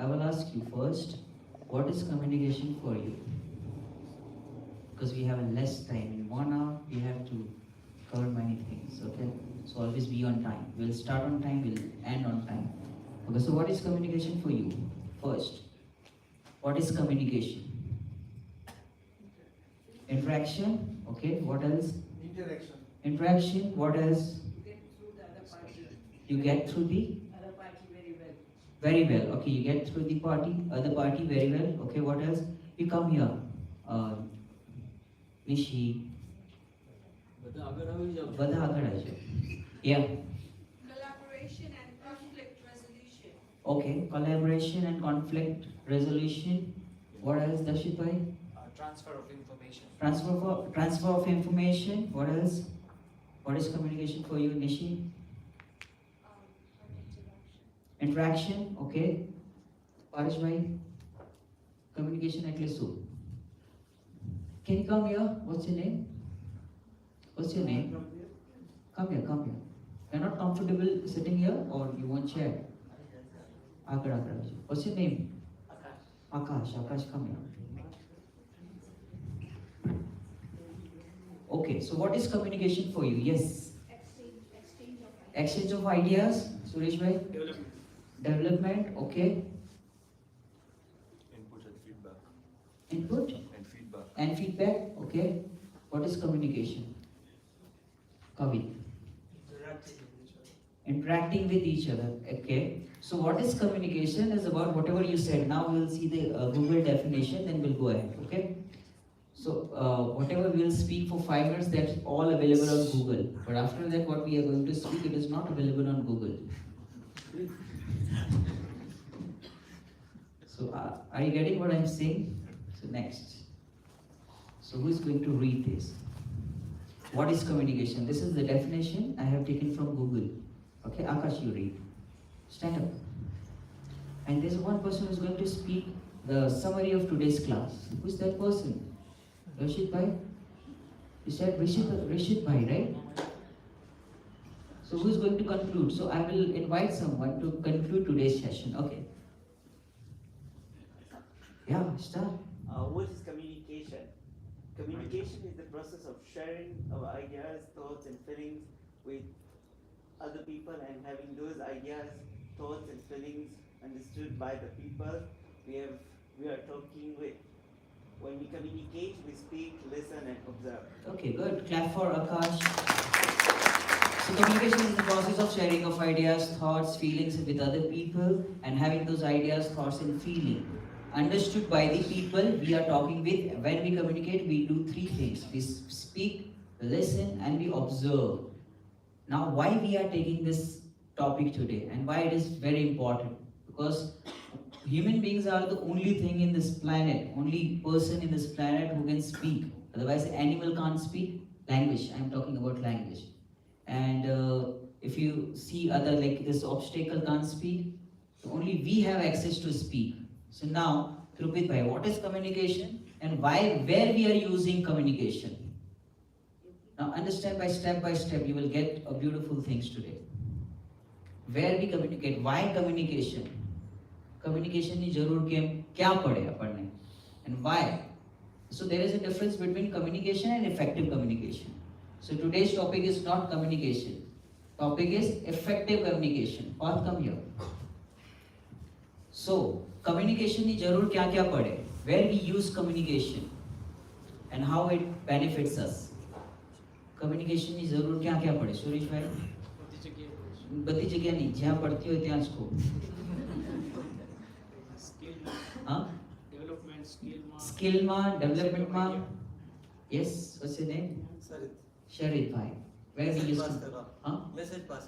I will ask you first, what is communication for you? Because we have less time. In 1 hour, we have to cover many things, okay? So always be on time. We'll start on time, we'll end on time. Okay, so what is communication for you? First, what is communication? Interaction, okay, what else? Interaction. Interaction, what else? You get through the Other party very well. very well, okay, you get through the party, other party very well, okay, what else? You come here, Nishi, બધા આગળ આવજો. Yeah, Collaboration and conflict resolution. okay, collaboration and conflict resolution. What else, Darshit bhai? Transfer of information. Transfer of information. What else? What is communication for you, Nishi? Interaction, okay. Parish bhai, communication at least. Can you come here? What's your name? What's your name? Come here, come here. You're not comfortable sitting here or you want chair? Agar. What's your name? Akash. Akash, come here. Okay, so what is communication for you? Yes. Exchange of ideas. Suresh bhai? Development, okay. Input and feedback. Input and feedback, okay. What is communication? Kavi? Interacting with each other, okay. So what is communication is about whatever you said. Now we will see the Google definition, then we'll go ahead, okay. So whatever we will speak for 5 minutes, that's all available on Google. But after that, what we are going to speak, it is not available on Google. So are you getting what I'm saying? So next. So who is going to read this? What is communication? This is the definition I have taken from Google. Okay, Akash, you read. Stand up. And there's one person who's going to speak the summary of today's class. Who's that person? Rashid bhai? You said Rashid bhai, right? So who's going to conclude? So I will invite someone to conclude today's session. Okay. Yeah, start. What is communication? Communication is the process of sharing our ideas, thoughts, and feelings with other people and having those ideas, thoughts, and feelings understood by the people we are talking with. When we communicate, we speak, listen, and observe. Okay, good. Clap for Akash. So communication is the process of sharing of ideas, thoughts, feelings with other people and having those ideas, thoughts, and feeling understood by the people we are talking with. When we communicate, we do 3 things. We speak, listen, and we observe. Now, why we are taking this topic today and why it is very important? Because human beings are the only thing in this planet, only person in this planet who can speak. Otherwise, animal can't speak. Language, I'm talking about language. And if you see other, like this obstacle can't speak, only we have access to speak. So now, Krupit bhai, what is communication and where we are using communication? Now understand by step, you will get a beautiful things today. Where we communicate, why communication? Communication ni jarur kya pade aparne and why? So there is a difference between communication and effective communication. So today's topic is not communication. Topic is effective communication. Path, come here. So communication ni jarur kya pade? Where we use communication and how it benefits us. Communication ની જરૂર ક્યાં પડે સુરેશભાઈ? બધી જગ્યા નહીં, જ્યાં પડતી હોય ત્યાં જ કહો. સ્કિલમાં, ડેવલપમેન્ટમાં. Yes, what's your name? Sharit bhai. Where we use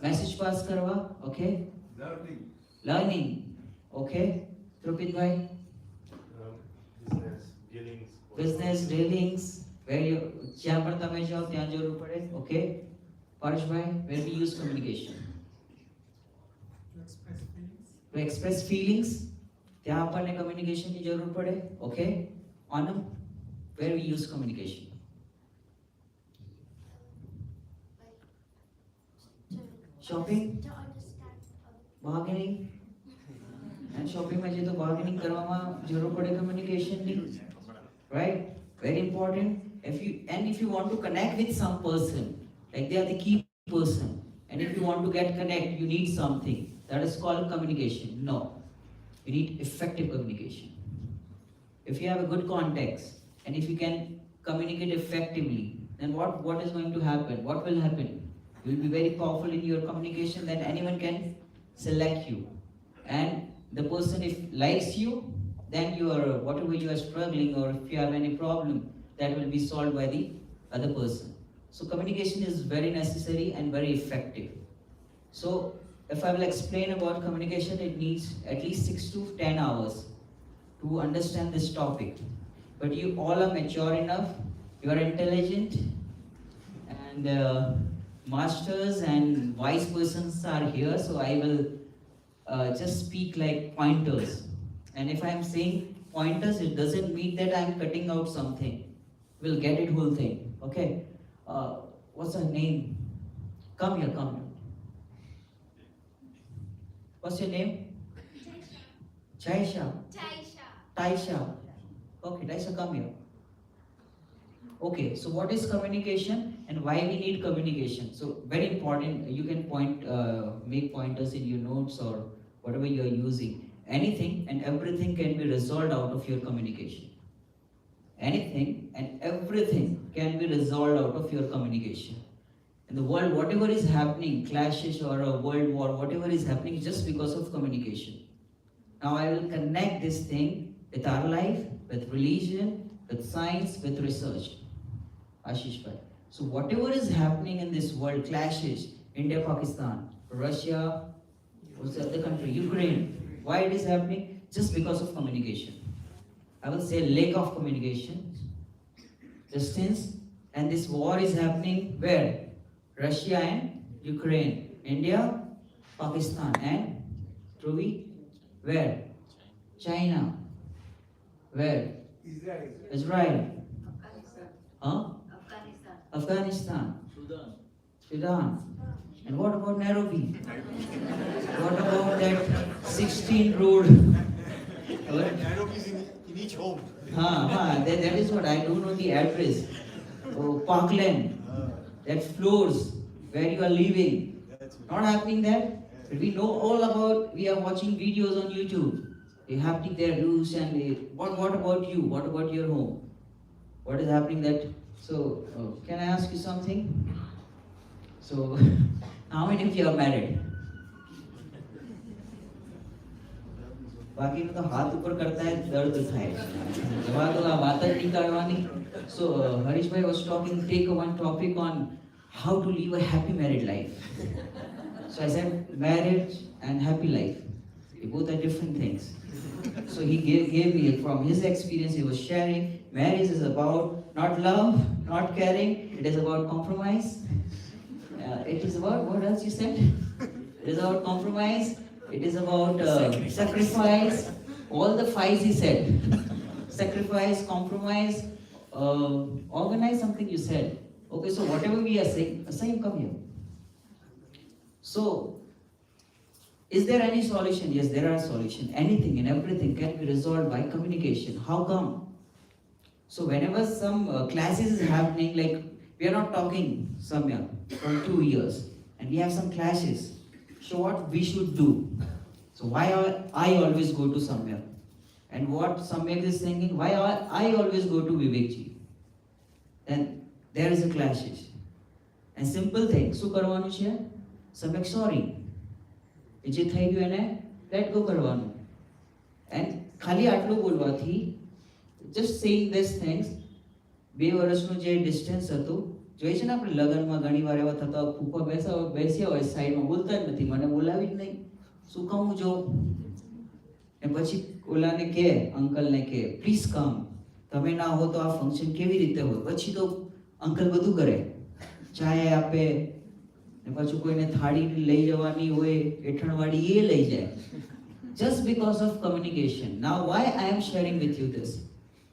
message pass કરવા, okay. Learning, okay. Trupit bhai. Business dealings. Where you જ્યાં પણ તમે જાઓ ત્યાં જરૂર પડે, okay. Parish bhai, where we use communication? To express feelings. ત્યાં આપણને communication ની જરૂર પડે, okay. Anam, where we use communication? Shopping, bargaining, And શોપિંગમાં જે તો બાર્ગેનિંગ કરવામાં જરૂર પડે કમ્યુનિકેશનની, right? Very important. If you want to connect with some person, like they are the key person, and if you want to get connect, you need something that is called communication. No, you need effective communication. If you have a good context and if you can communicate effectively, then what is going to happen? What will happen? You will be very powerful in your communication, then anyone can select you. And the person, if likes you, then whatever you are struggling, or if you have any problem, that will be solved by the other person. So communication is very necessary and very effective. So if I will explain about communication, it needs at least 6 to 10 hours to understand this topic. But you all are mature enough, you are intelligent, and masters and wise persons are here, so I will just speak like pointers. And if I am saying pointers, it doesn't mean that I am cutting out something. We'll get it whole thing, okay? What's her name? Come here. What's your name? Jaisha. Taisha. Okay, Taisha, come here. Okay, so what is communication and why we need communication? So very important. You can make pointers in your notes or whatever you are using. Anything and everything can be resolved out of your communication. Anything and everything can be resolved out of your communication. In the world, whatever is happening, clashes or a world war, whatever is happening, just because of communication. Now I will connect this thing with our life, with religion, with science, with research. Ashish bhai. So whatever is happening in this world, clashes, India, Pakistan, Russia, what's the other country, Ukraine. Why it is happening? Just because of communication. I will say lack of communication, distance, and this war is happening where? Russia and Ukraine, India, Pakistan, and Truvi, where? China, where? Israel. Huh? Afghanistan. Sudan. And what about Nairobi? What about that 16 road? Nairobi is in each home. That is what I don't know the address. Oh, Parkland, that floors where you are living. Not happening there. But we know all about. We are watching videos on YouTube. They happening there, rules and what about you? What about your home? What is happening that? So can I ask you something? So how many of you are married? बाकी में तो हाथ ऊपर करता है दर्द થાય જવા તો આ વાત જ નહીં કાઢવાની. So Harish bhai was talking, take one topic on how to live a happy married life. So I said marriage and happy life, they both are different things. So he gave me from his experience. He was sharing marriage is about not love, not caring, it is about compromise. It is about, what else you said? It is about compromise. It is about sacrifice. All the five he said. Sacrifice, compromise, organize, something you said. Okay, so whatever we are saying, come here. So, is there any solution? Yes, there are solutions. Anything and everything can be resolved by communication. How come? So whenever some classes is happening, like we are not talking somewhere for 2 years, and we have some clashes. So what we should do? So why I always go to somewhere? And what Samyak is thinking, why I always go to Vivekji? Then there is a clashes. And simple thing, શું કરવાનું છે? Samyak sorry. જે થઈ ગયું એને let go કરવાનું. And ખાલી આટલું બોલવાથી, just saying these things, 2 વર્ષનું જે ડિસ્ટન્સ હતું, જોઈ છે ને આપણે લગ્નમાં ઘણી વાર એવા થતા ફૂફા બેસ્યા હોય સાઈડમાં, બોલતા જ નથી, મને બોલાવી જ નહીં, શું કહું જો? ને પછી ઓલાને કહે, અંકલને કહે પ્લીઝ કમ, તમે ના હો તો આ ફંક્શન કેવી રીતે હોય? પછી તો અંકલ બધું કરે, ચાય આપે, ને પાછું કોઈને થાળી લઈ જવાની હોય એઠણવાળી એ લઈ જાય. Just because of communication. Now why I am sharing with you this?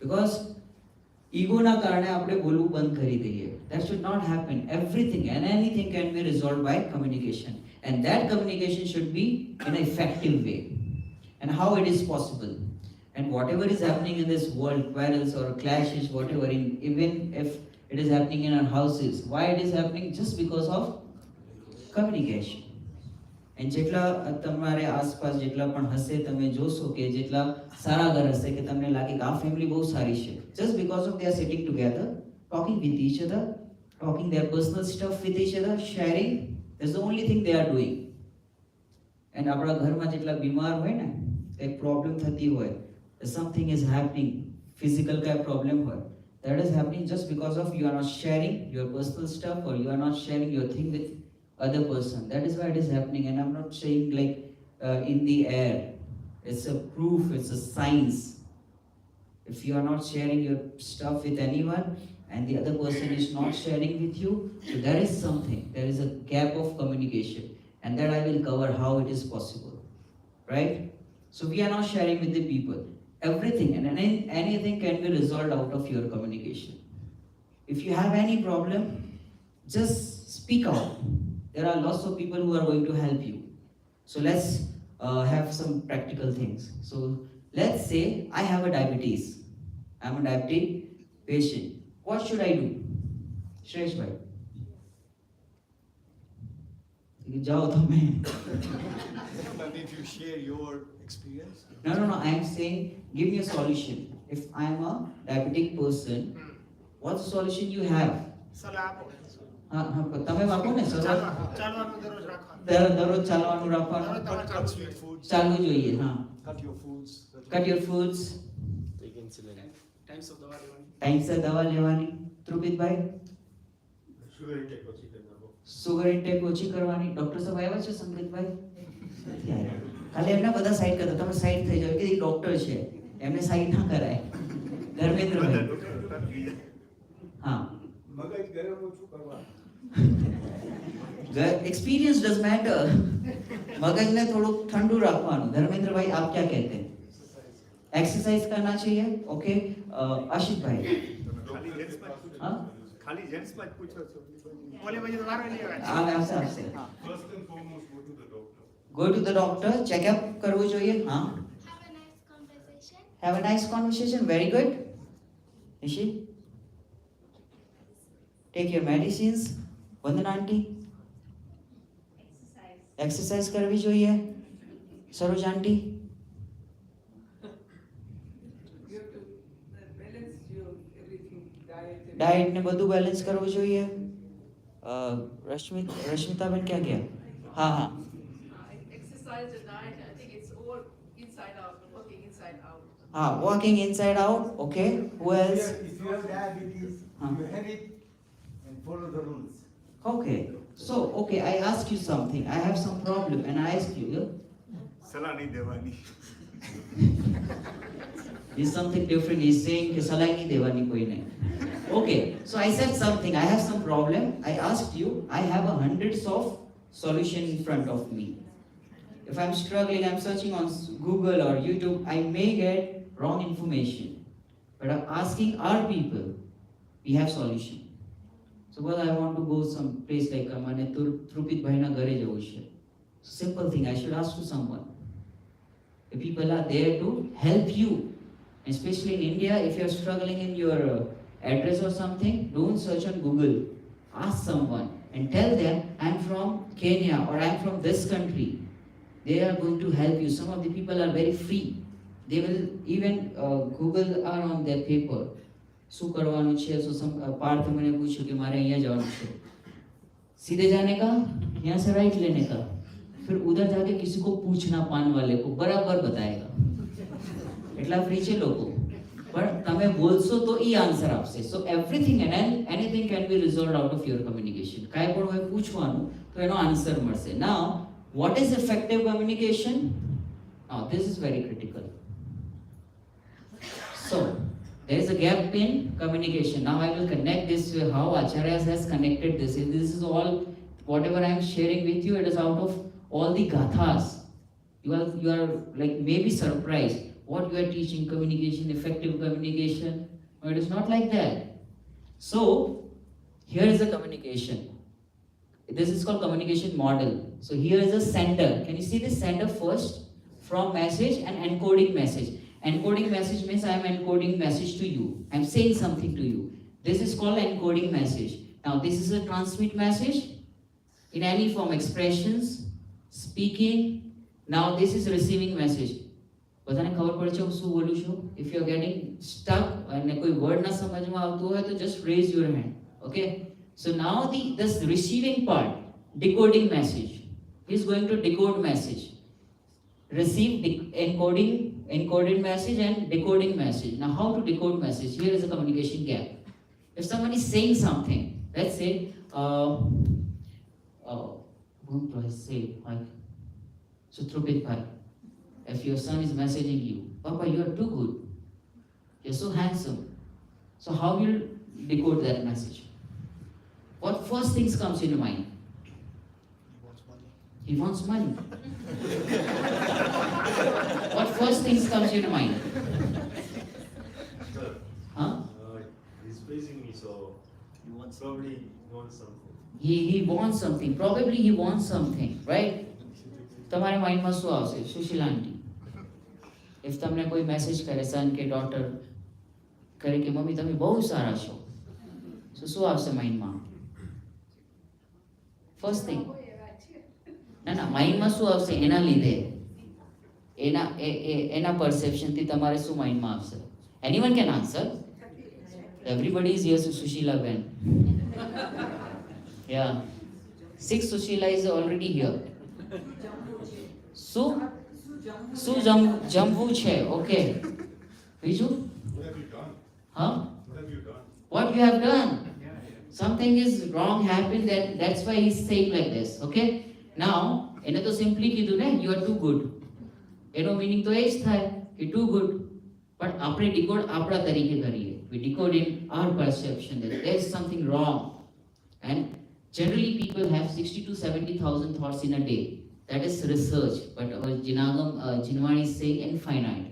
Because ઈગોના કારણે આપણે બોલવું બંધ કરી દઈએ. That should not happen. Everything and anything can be resolved by communication, and that communication should be in an effective way. and how it is possible. And whatever is happening in this world, quarrels or clashes, whatever, even if it is happening in our houses, why it is happening? Just because of communication. And જેટલા તમારે આસપાસ જેટલા પણ હશે તમે જોશો કે જેટલા સારા ઘર હશે કે તમને લાગે કે આ ફેમિલી બહુ સારી છે, just because of they are sitting together, talking with each other, talking their personal stuff with each other, sharing, that's the only thing they are doing. And આપણા ઘરમાં જેટલા બીમાર હોય ને, એક પ્રોબ્લેમ થતી હોય, something is happening, physical kind of problem હોય, that is happening just because of you are not sharing your personal stuff or you are not sharing your thing with other person. That is why it is happening. And I'm not saying like in the air. It's a proof, it's a science. If you are not sharing your stuff with anyone and the other person is not sharing with you, so there is something, there is a gap of communication, and that I will cover how it is possible, right? So we are not sharing with the people everything, and anything can be resolved out of your communication. If you have any problem, just speak out. There are lots of people who are going to help you. So let's have some practical things. So let's say I have a diabetes. I'm a diabetic patient. What should I do? Shresh bhai. जाओ तो मैं. But if you share your experience. No. I am saying, give me a solution. If I am a diabetic person, what's the solution you have? તમે વાપરો ને sir, દરરોજ ચાલવાનું રાખવાનું, Cut sweet foods. ચાલવું જોઈએ. હા, Cut your foods. cut your foods, Take insulin. Time sir દવા લેવાની. ધ્રુપિતભાઈ, સુગર ઇન્ટેક ઓછી કરવાની. ડોક્ટર સાહેબ આવ્યા છે સંકેતભાઈ? નથી આવ્યા. ખાલી એમને બધા સાઈડ કરતા, તમે સાઈડ થઈ જાવ કે એ ડોક્ટર છે, એમને સાઈડ ના કરાય. ધર્મેન્દ્રભાઈ, હા, एक्सपीरियंस डज मैटर. मगज ने थोड़ा ठंडू रखवानु. धर्मेंद्र भाई, आप क्या कहते हैं? एक्सरसाइज करना चाहिए. ओके, आशिष भाई. हाँ, खाली जेंट्स में पूछो છો. आपसे First and foremost, go to the doctor, checkup करવું જોઈએ. हाँ, Have a nice conversation. very good. Nishi, take your medicines. Vandana aunty, exercise करवी જોઈએ. સરોજ આંટી, डाइट ने બધું બેલેન્સ કરવું જોઈએ. રશ્મિતાબેન ક્યાં ગયા? હા હા, Exercise and diet, I think it's all inside out, working inside out. હા, walking inside out. Okay, who else? If you have diabetes, Huh? you have it and follow the rules. Okay, so okay, I ask you something. I have some problem and I ask you. સલાહ નહીં દેવાની. Is something different. He's saying कि सलाह नहीं देवानी कोई नहीं. Okay, so I said something. I have some problem. I asked you. I have hundreds of solution in front of me. If I'm struggling, I'm searching on Google or YouTube. I may get wrong information. But I'm asking our people. We have solution. Suppose I want to go some place like મને ધ્રુપિત ભાઈના ઘરે જવું છે. Simple thing. I should ask to someone. The people are there to help you. Especially in India, if you are struggling in your address or something, don't search on Google. Ask someone and tell them, I'm from Kenya or I'm from this country. They are going to help you. Some of the people are very free. They will even Google are on their paper. શું કરવાનું છે? પાર્થ મને પૂછ્યું કે મારે અહીંયા જવાનું છે, सीधे जाने का, यहाँ से राइट लेने का, फिर उधर जाके किसी को पूछना, पान वाले को बराबर बताएगा. એટલા ફ્રી છે લોકો, પણ તમે બોલશો તો ઈ આન્સર આપશે. So everything and anything can be resolved out of your communication. કાંઈ પણ હોય પૂછવાનું તો એનો આન્સર મળશે. નાઉ what is effective communication? Now this is very critical. So there is a gap in communication. Now I will connect this with how Acharya has connected this. This is all, whatever I am sharing with you, it is out of all the gathas. You are like maybe surprised what you are teaching, communication, effective communication. No, it is not like that. So here is the communication. This is called communication model. So here is a sender. Can you see the sender first? from message and encoding message. Encoding message means I am encoding message to you. I am saying something to you. This is called encoding message. Now this is a transmit message in any form, expressions, speaking. Now this is receiving message. બધાને ખબર પડે છે હું શું બોલું છું? If you are getting stuck અને કોઈ word ના સમજમાં આવતું હોય તો just raise your hand. Okay? So now this receiving part, decoding message. He is going to decode message. Receive encoded message and decoding message. Now how to decode message? Here is a communication gap. If someone is saying something, let's say, what do I say? Like, Sutrupit Bhai, if your son is messaging you, Papa, you are too good. You're so handsome. So how will you decode that message? What first things comes in your mind? He wants money. What first things comes in your mind? Sir, Huh? he's praising me, so he wants probably something. He wants something. Probably he wants something, right? તમારા માઇન્ડમાં શું આવશે? સુશીલા આંટી, if તમને કોઈ message કરે, સન કે daughter કરે કે mummy તમે બહુ સારા છો, so શું આવશે માઇન્ડમાં? ફર્સ્ટ થિંગ, ના માઇન્ડમાં શું આવશે? એના લીધે એના પરસેપ્શનથી તમારે શું માઇન્ડમાં આવશે? Anyone can answer? Everybody is here, Sushila Ben. Yeah, 6 Sushila is already here. શું જમવું છે? Okay. બીજું? What have you done? Huh? What have you done? What you have done? Something is wrong happened, that's why he's saying like this. Okay? Now, એને તો simply કીધું ને, you are too good. એનો meaning તો એ જ થાય કે too good. But આપણે decode આપણા તરીકે કરીએ. We decode in our perception that there is something wrong. And generally people have 60 to 70,000 thoughts in a day. That is research, but our Jinwani is saying infinite.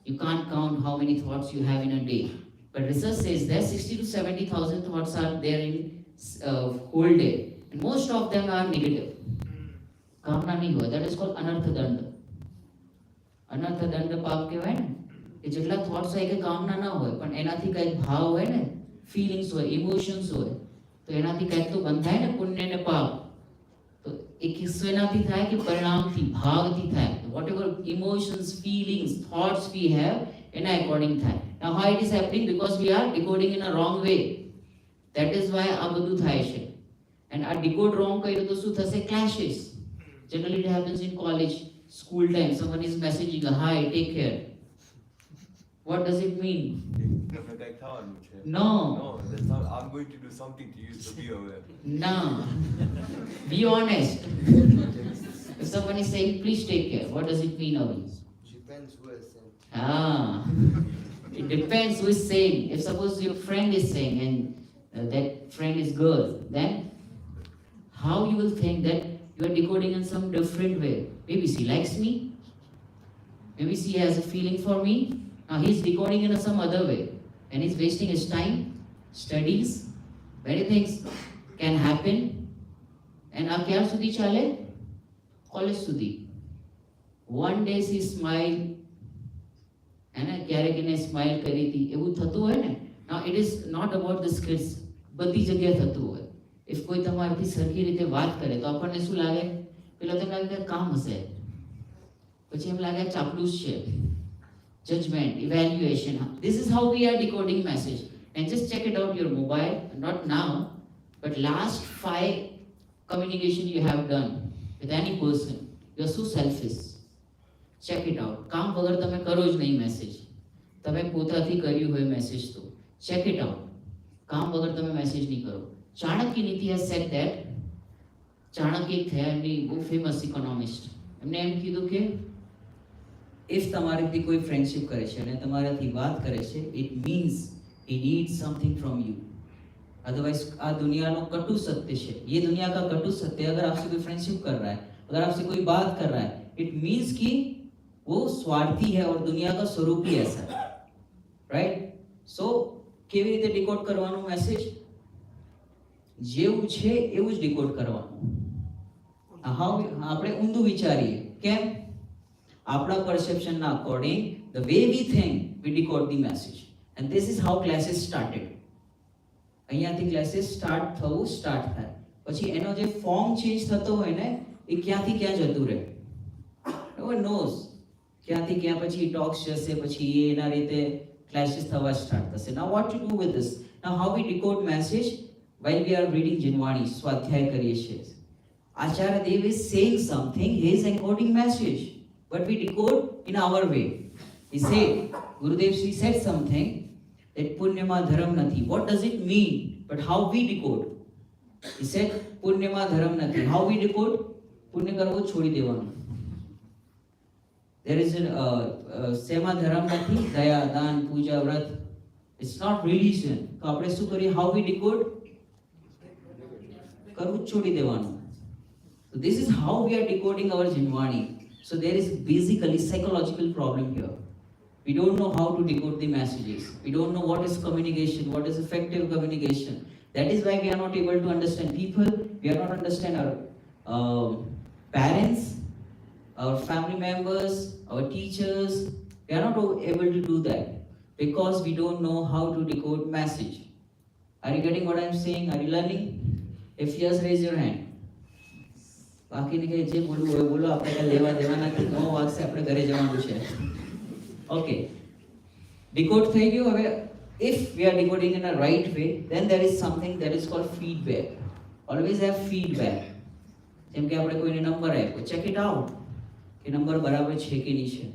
You can't count how many thoughts you have in a day. But research says that 60 to 70,000 thoughts are there in whole day. And most of them are negative. કામના નહીં હોય. That is called અનર્થદંડ. અનર્થદંડ પાપ કહેવાય ને, કે જેટલા thoughts હોય કે કામના ના હોય પણ એનાથી કંઈક ભાવ હોય ને, ફિલિંગ્સ હોય, ઇમોશન્સ હોય, તો એનાથી કંઈક તો બંધ થાય ને, પુણ્ય ને પાપ. તો એક હિસ્સો એનાથી થાય કે પરિણામથી, ભાવથી થાય. Whatever emotions, feelings, thoughts we have, એના according થાય. Now how it is happening? Because we are decoding in a wrong way. That is why આ બધું થાય છે. And આ decode wrong કર્યું તો શું થશે? Clashes. Generally it happens in college, school time. Someone is messaging, hi, take care. What does it mean? No. No, that's not. I'm going to do something to you, so be aware. No. Be honest. If someone is saying, please take care, what does it mean, Avi? Depends who is saying. It depends who is saying. If suppose your friend is saying and that friend is girl, then how you will think that you are decoding in some different way. Maybe she likes me. Maybe she has a feeling for me. Now he is decoding in some other way. And he's wasting his time, studies, many things can happen. And આ ક્યાં સુધી ચાલે? College સુધી. One day she smiled, and ક્યારેક એને smile કરી હતી, એવું થતું હોય ને. Now it is not about the skills, બધી જગ્યાએ થતું હોય. If કોઈ તમારાથી સરખી રીતે વાત કરે તો આપણને શું લાગે? પેલા તો લાગે કે કામ હશે, પછી એમ લાગે ચાપલુસ છે. Judgment, evaluation. This is how we are decoding message. And just check it out your mobile, not now, but last 5 communication you have done with any person. You are so selfish. Check it out. કામ વગર તમે કરો જ નહીં message. તમે પોતાથી કર્યું હોય message તો check it out. કામ વગર તમે મેસેજ નહીં કરો. ચાણક્ય નીતિ has said that. ચાણક્ય એક થયા, એમની બહુ ફેમસ ઇકોનોમિસ્ટ. એમને એમ કીધું કે if તમારાથી કોઈ ફ્રેન્ડશિપ કરે છે અને તમારાથી વાત કરે છે, it means he needs something from you. Otherwise આ દુનિયાનો કટુ સત્ય છે. ये दुनिया का कटु सत्य, अगर आपसे कोई फ्रेंडशिप कर रहा है, अगर आपसे कोई बात कर रहा है, it means कि वो स्वार्थी है और दुनिया का स्वरूप ही ऐसा है. Right? So કેવી રીતે ડિકોડ કરવાનો મેસેજ? જેવું છે એવું જ ડિકોડ કરવાનું. આપણે ઊંધું વિચારીએ. કેમ? આપણા perceptionના according, the way we think, we decode the message. And this is how classes started. અહીંયાથી classes start થાય. પછી એનો જે form change થતો હોય ને, એ ક્યાંથી ક્યાં જતું રહે. No one knows. ક્યાંથી ક્યાં પછી talks જશે, પછી એ એના રીતે classes થવા start થશે. Now what to do with this? Now how we decode message while we are reading Jinwani, સ્વાધ્યાય કરીએ છીએ. Acharya Dev is saying something, he is encoding message, but we decode in our way. He said, Gurudev Sri said something that Punyama Dharam Nathi. What does it mean? But how we decode? He said, Punyama Dharam Nathi. How we decode? Punya karvo chhodi devanu. There is a Sema Dharam Nathi, Daya, Dan, Puja, Vrat. It's not religion. So આપણે શું કરીએ? How we decode? કરવું છોડી દેવાનું. So this is how we are decoding our Jinwani. So there is basically psychological problem here. We don't know how to decode the messages. We don't know what is communication, what is effective communication. That is why we are not able to understand people. We are not understand our parents, our family members, our teachers. We are not able to do that because we don't know how to decode message. Are you getting what I am saying? Are you learning? If yes, raise your hand. બાકીને કે જે બોલવું હોય બોલો, આપણે કઈ લેવા દેવા નથી. 9 વાગશે, આપણે ઘરે જવાનું છે. ઓકે, decode થઈ ગયું. હવે if we are decoding in a right way, then there is something that is called feedback. Always have feedback. જેમ કે આપણે કોઈને નંબર આપ્યો, check it out કે નંબર બરાબર છે કે નહીં છે.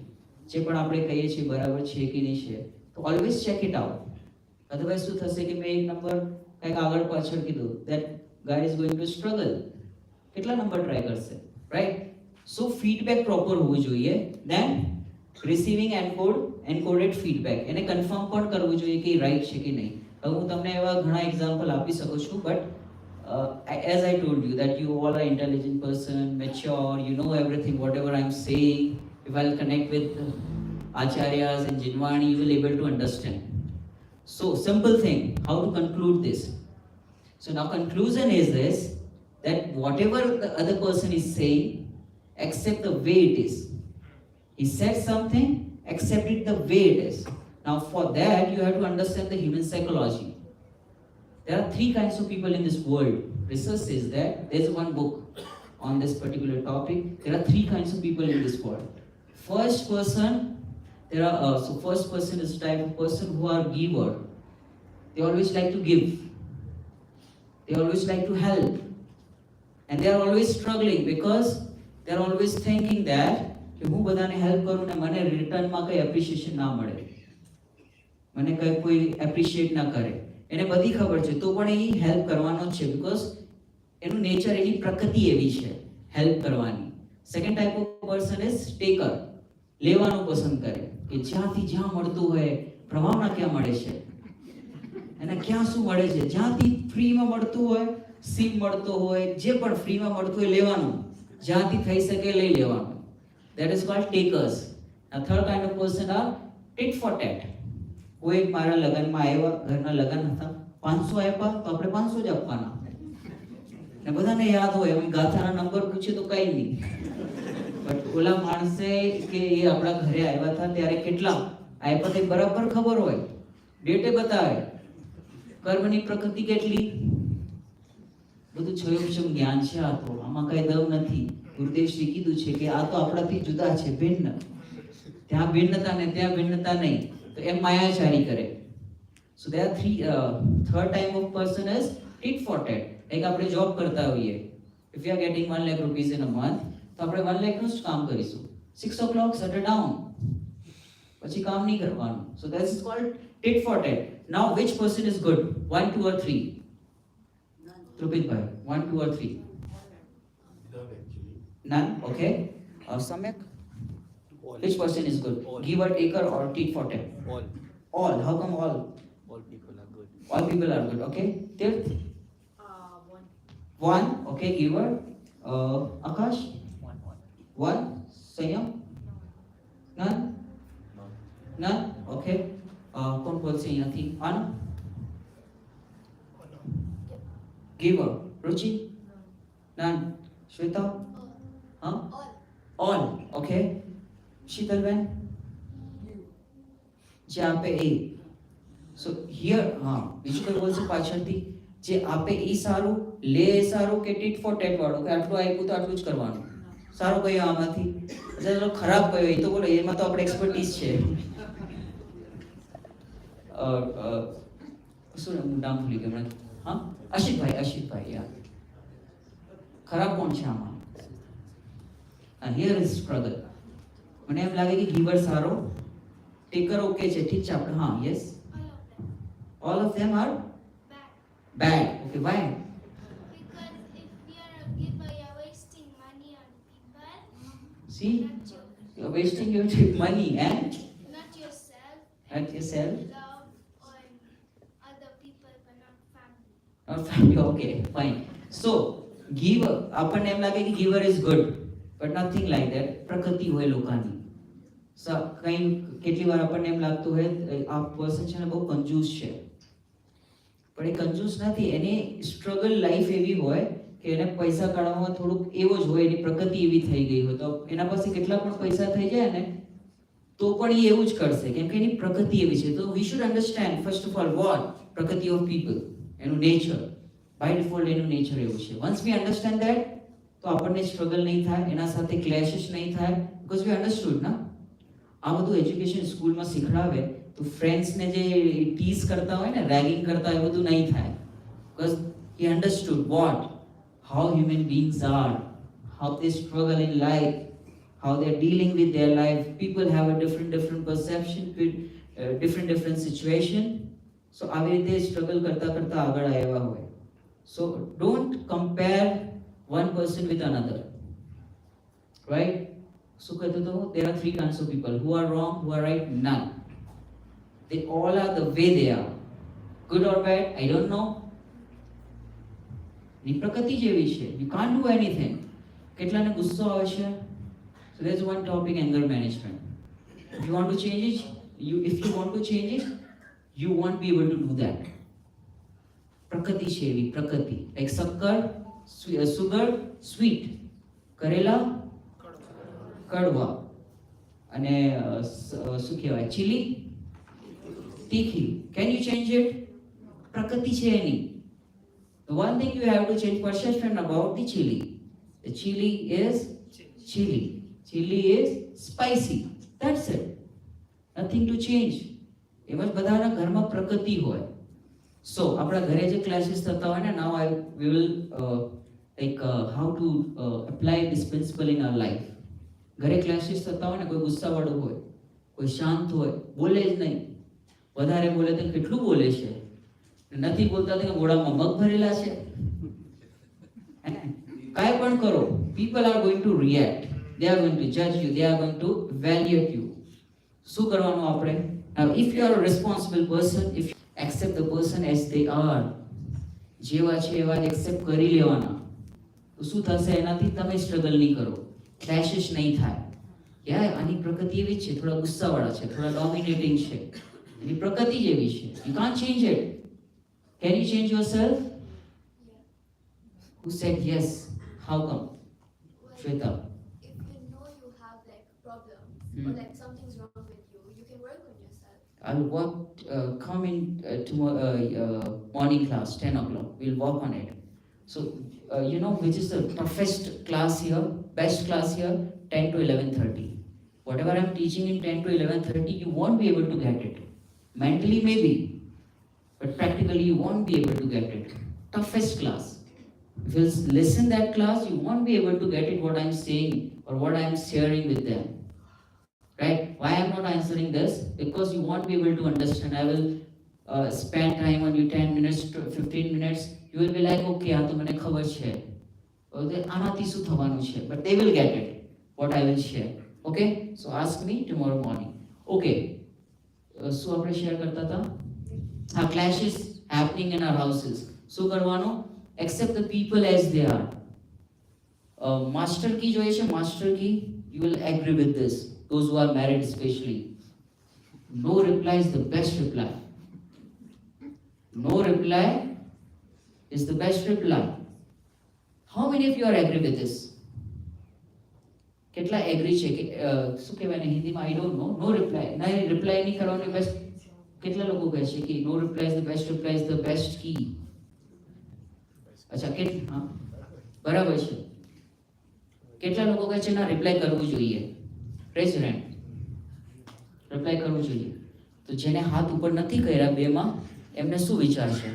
જે પણ આપણે કહીએ છીએ બરાબર છે કે નહીં છે, તો always check it out. Otherwise શું થશે કે મેં એક નંબર કંઈક આગળ પાછળ કીધું, that guy is going to struggle. કેટલા નંબર ટ્રાય કરશે, રાઈટ? સો ફીડબેક પ્રોપર હોવું જોઈએ. દેન રિસીવિંગ એન્કોડેડ ફીડબેક, એને કન્ફર્મ પણ કરવું જોઈએ કે રાઈટ છે કે નહીં. હવે હું તમને એવા ઘણા એક્ઝામ્પલ આપી શકું છું, but as I told you that you all are intelligent person, mature, you know everything, whatever I'm saying. If I'll connect with acharyas and Jinwani, you will able to understand. So simple thing, how to conclude this. So now conclusion is this, that whatever the other person is saying, accept the way it is. He said something, accept it the way it is. Now for that, you have to understand the human psychology. There are 3 kinds of people in this world. Research says that. There's one book on this particular topic. There are 3 kinds of people in this world. First person, first person is type of person who are giver. They always like to give. They always like to help. And they are always struggling because they are always thinking that કે હું બધાને help કરું ને મને રિટર્નમાં કઈ appreciation ના મળે, મને કોઈ એપ્રિશિએટ ના કરે. એને બધી ખબર છે તો પણ એ હેલ્પ કરવાનો જ છે, બીકોઝ એનું નેચર, એની પ્રકૃતિ એવી છે હેલ્પ કરવાની. Second type of person is taker. લેવાનું પસંદ કરે કે જ્યાંથી જ્યાં મળતું હોય, પ્રભાવના ક્યાં મળે છે, એને ક્યાં શું મળે છે, જ્યાંથી ફ્રીમાં મળતું હોય, સીમ મળતો હોય, જે પણ ફ્રીમાં મળતું હોય લેવાનું, જ્યાંથી થઈ શકે લઈ લેવાનું. That is called takers. A third kind of person are tit for tat. કોઈ મારા લગનમાં આવ્યા, ઘરના લગન હતા, 500 આપ્યા તો આપણે 500 જ આપવાના. ને બધાને યાદ હોય, અમે ગાથાના નંબર પૂછે તો કઈ નહીં. બટ ઓલા માણસે કે એ આપણા ઘરે આવ્યા હતા ત્યારે કેટલા આપ્યા તે બરાબર ખબર હોય, ડેટે બતાવે, કર્મની પ્રકૃતિ કેટલી, બધું છયોક્ષમ જ્ઞાન છે. આ તો આમાં કઈ દમ નથી. ગુરુદેવ શ્રી કીધું છે કે આ તો આપણાથી જુદા છે, ભિન્ન. ત્યાં ભિન્નતા ને ત્યાં ભિન્નતા નહીં, તો એમ માયાચારી કરે. સો there are 3 third type of person is tit for tat. એક આપણે જોબ કરતા હોઈએ, if you are getting 1 lakh rupees in a month, તો આપણે 1 lakh નું જ કામ કરીશું. 6 o'clock settle down, પછી કામ નહીં કરવાનું. So that is called tit for tat. Now which person is good? 1, 2 or 3? Trupit bhai, 1, 2 or 3? None actually. None. Okay. Samyak, all. which person is good? All. Giver, taker or tit for tat? All. All. How come all? All people are good. All people are good. Okay. Tirth? 1. Okay. Giver. Akash? 1. Sanyam? None. None. Okay. कौन बोल से यहाँ थी? An? Giver. Ruchi? None. Shweta? Huh? All. Okay. શીતલબેન જે આપે એ સો here હા બીજું કોઈ બોલશે પાછળથી જે આપે એ સારું લે એ સારું કે ટીટ ફોર ટેટ વાળું કે આટલું આપ્યું તો આટલું જ કરવાનું સારું કયો આમાંથી એટલે ખરાબ કયો એ તો બોલો એમાં તો આપણે એક્સપર્ટીઝ છે શું નામ ભૂલી ગયો હમણાં હા અશિતભાઈ યાર ખરાબ કોણ છે આમાં હિયર ઇઝ સ્ટ્રગલ મને એમ લાગે કે ગીવર સારો ટેકર ઓકે છે ઠીક છે આપણે હા yes all of them are bad okay why Because if you are a giver, you are wasting money on people, see not your, you are wasting your money and not yourself. Not yourself. Love on other people, but not family. not family okay fine so giver આપણને એમ લાગે કે giver is good but nothing like that પ્રકૃતિ હોય લોકોની કઈ કેટલી વાર આપણને એમ લાગતું હોય આ પર્સન છે ને બહુ કંજૂસ છે પણ એ કંજૂસ નથી એની સ્ટ્રગલ લાઈફ એવી હોય કે એને પૈસા કાઢવામાં થોડુંક એવો જ હોય એની પ્રકૃતિ એવી થઈ ગઈ હોય તો એના પાસે કેટલા પણ પૈસા થઈ જાય ને તો પણ એ એવું જ કરશે કેમ કે એની પ્રકૃતિ એવી છે તો we should understand first of all what પ્રકૃતિ ઓફ પીપલ એનું નેચર બાય ડિફોલ્ટ એનું નેચર એવું છે વન્સ વી અન્ડરસ્ટેન્ડ ધેટ તો આપણને સ્ટ્રગલ નહીં થાય એના સાથે ક્લેશિસ નહીં થાય બીકોઝ વી અન્ડરસ્ટુડ ના આ બધું એજ્યુકેશન સ્કૂલમાં શીખડાવે તો ફ્રેન્ડ્સને જે ટીઝ કરતા હોય ને રેગિંગ કરતા હોય એ બધું નહીં થાય because he understood what how human beings are how they struggle in life how they're dealing with their life. People have a different perception with different situation. So આવી રીતે struggle કરતા કરતા આગળ આવ્યા હોય. So don't compare one person with another. Right? શું કહેતો તો there are three kinds of people who are wrong, who are right, none. They all are the way they are. Good or bad, I don't know. ની પ્રકૃતિ જેવી છે. You can't do anything. કેટલાને ગુસ્સો આવે છે So there's one topic, anger management. If you want to change it, you won't be able to do that. Prakriti shevi, prakriti. Like sugar, sweet. Karela, kadwa. And શું કહેવાય chili, tikhi. Can you change it? Prakriti છે એની. The one thing you have to change perception about the chili. The chili is chili. Chili is spicy. That's it. Nothing to change. એમાં બધાના ઘરમાં પ્રકૃતિ હોય. So આપણા ઘરે જે classes થતા હોય ને now we will how to apply this principle in our life. ઘરે ક્લાસીસ થતા હોય ને કોઈ ગુસ્સાવાળું હોય, કોઈ શાંત હોય, બોલે જ નહીં. વધારે બોલે તો કેટલું બોલે છે. નથી બોલતા તો મોઢામાં મગ ભરેલા છે. કાંઈ પણ કરો, people are going to react. They are going to judge you. They are going to evaluate you. શું કરવાનું આપણે? Now, if you are a responsible person, if you accept the person as they are, જેવા છે એવા accept કરી લેવાના, તો શું થશે એનાથી તમે સ્ટ્રગલ નહીં કરો, ક્લેશિસ નહીં થાય. યાર આની પ્રકૃતિ એવી છે, થોડા ગુસ્સાવાળા છે, થોડા ડોમિનેટિંગ છે, એની પ્રકૃતિ જેવી છે. You can't change it. Can you change yourself? Who said yes? How come? Shweta. Or like something's wrong with you, you can work on yourself. I'll come in tomorrow morning class, 10 o'clock. We'll work on it. So, you know which is the toughest class here, best class here, 10 to 11:30. Whatever I'm teaching in 10 to 11:30, you won't be able to get it. Mentally maybe, but practically you won't be able to get it. Toughest class. If you listen that class, you won't be able to get it what I'm saying or what I'm sharing with them. Right? Why I'm not answering this? Because you won't be able to understand. I will spend time on you 10 minutes to 15 minutes. You will be like, okay, આ તો મને ખબર છે. આનાથી શું થવાનું છે? But they will get it, what I will share. Okay? So ask me tomorrow morning. Okay. શું આપણે શેર કરતા હતા? હા, clashes happening in our houses. શું કરવાનું? Accept the people as they are. Master key જોઈએ છે, master key. You will agree with this. Those who are married especially. No reply is the best reply. No reply is the best reply. How many of you are agree with this? કેટલા agree છે કે શું કહેવાય ને હિન્દીમાં I don't know no reply ના reply નહીં કરવાની બેસ્ટ કેટલા લોકો કહે છે કે no reply is the best reply is the best કી અચ્છા હા બરાબર છે કેટલા લોકો કહે છે ના રિપ્લાય કરવું જોઈએ રેઝ હેન્ડ રિપ્લાય કરવું જોઈએ તો જેને હાથ ઉપર નથી કર્યા બેમાં એમને શું વિચાર છે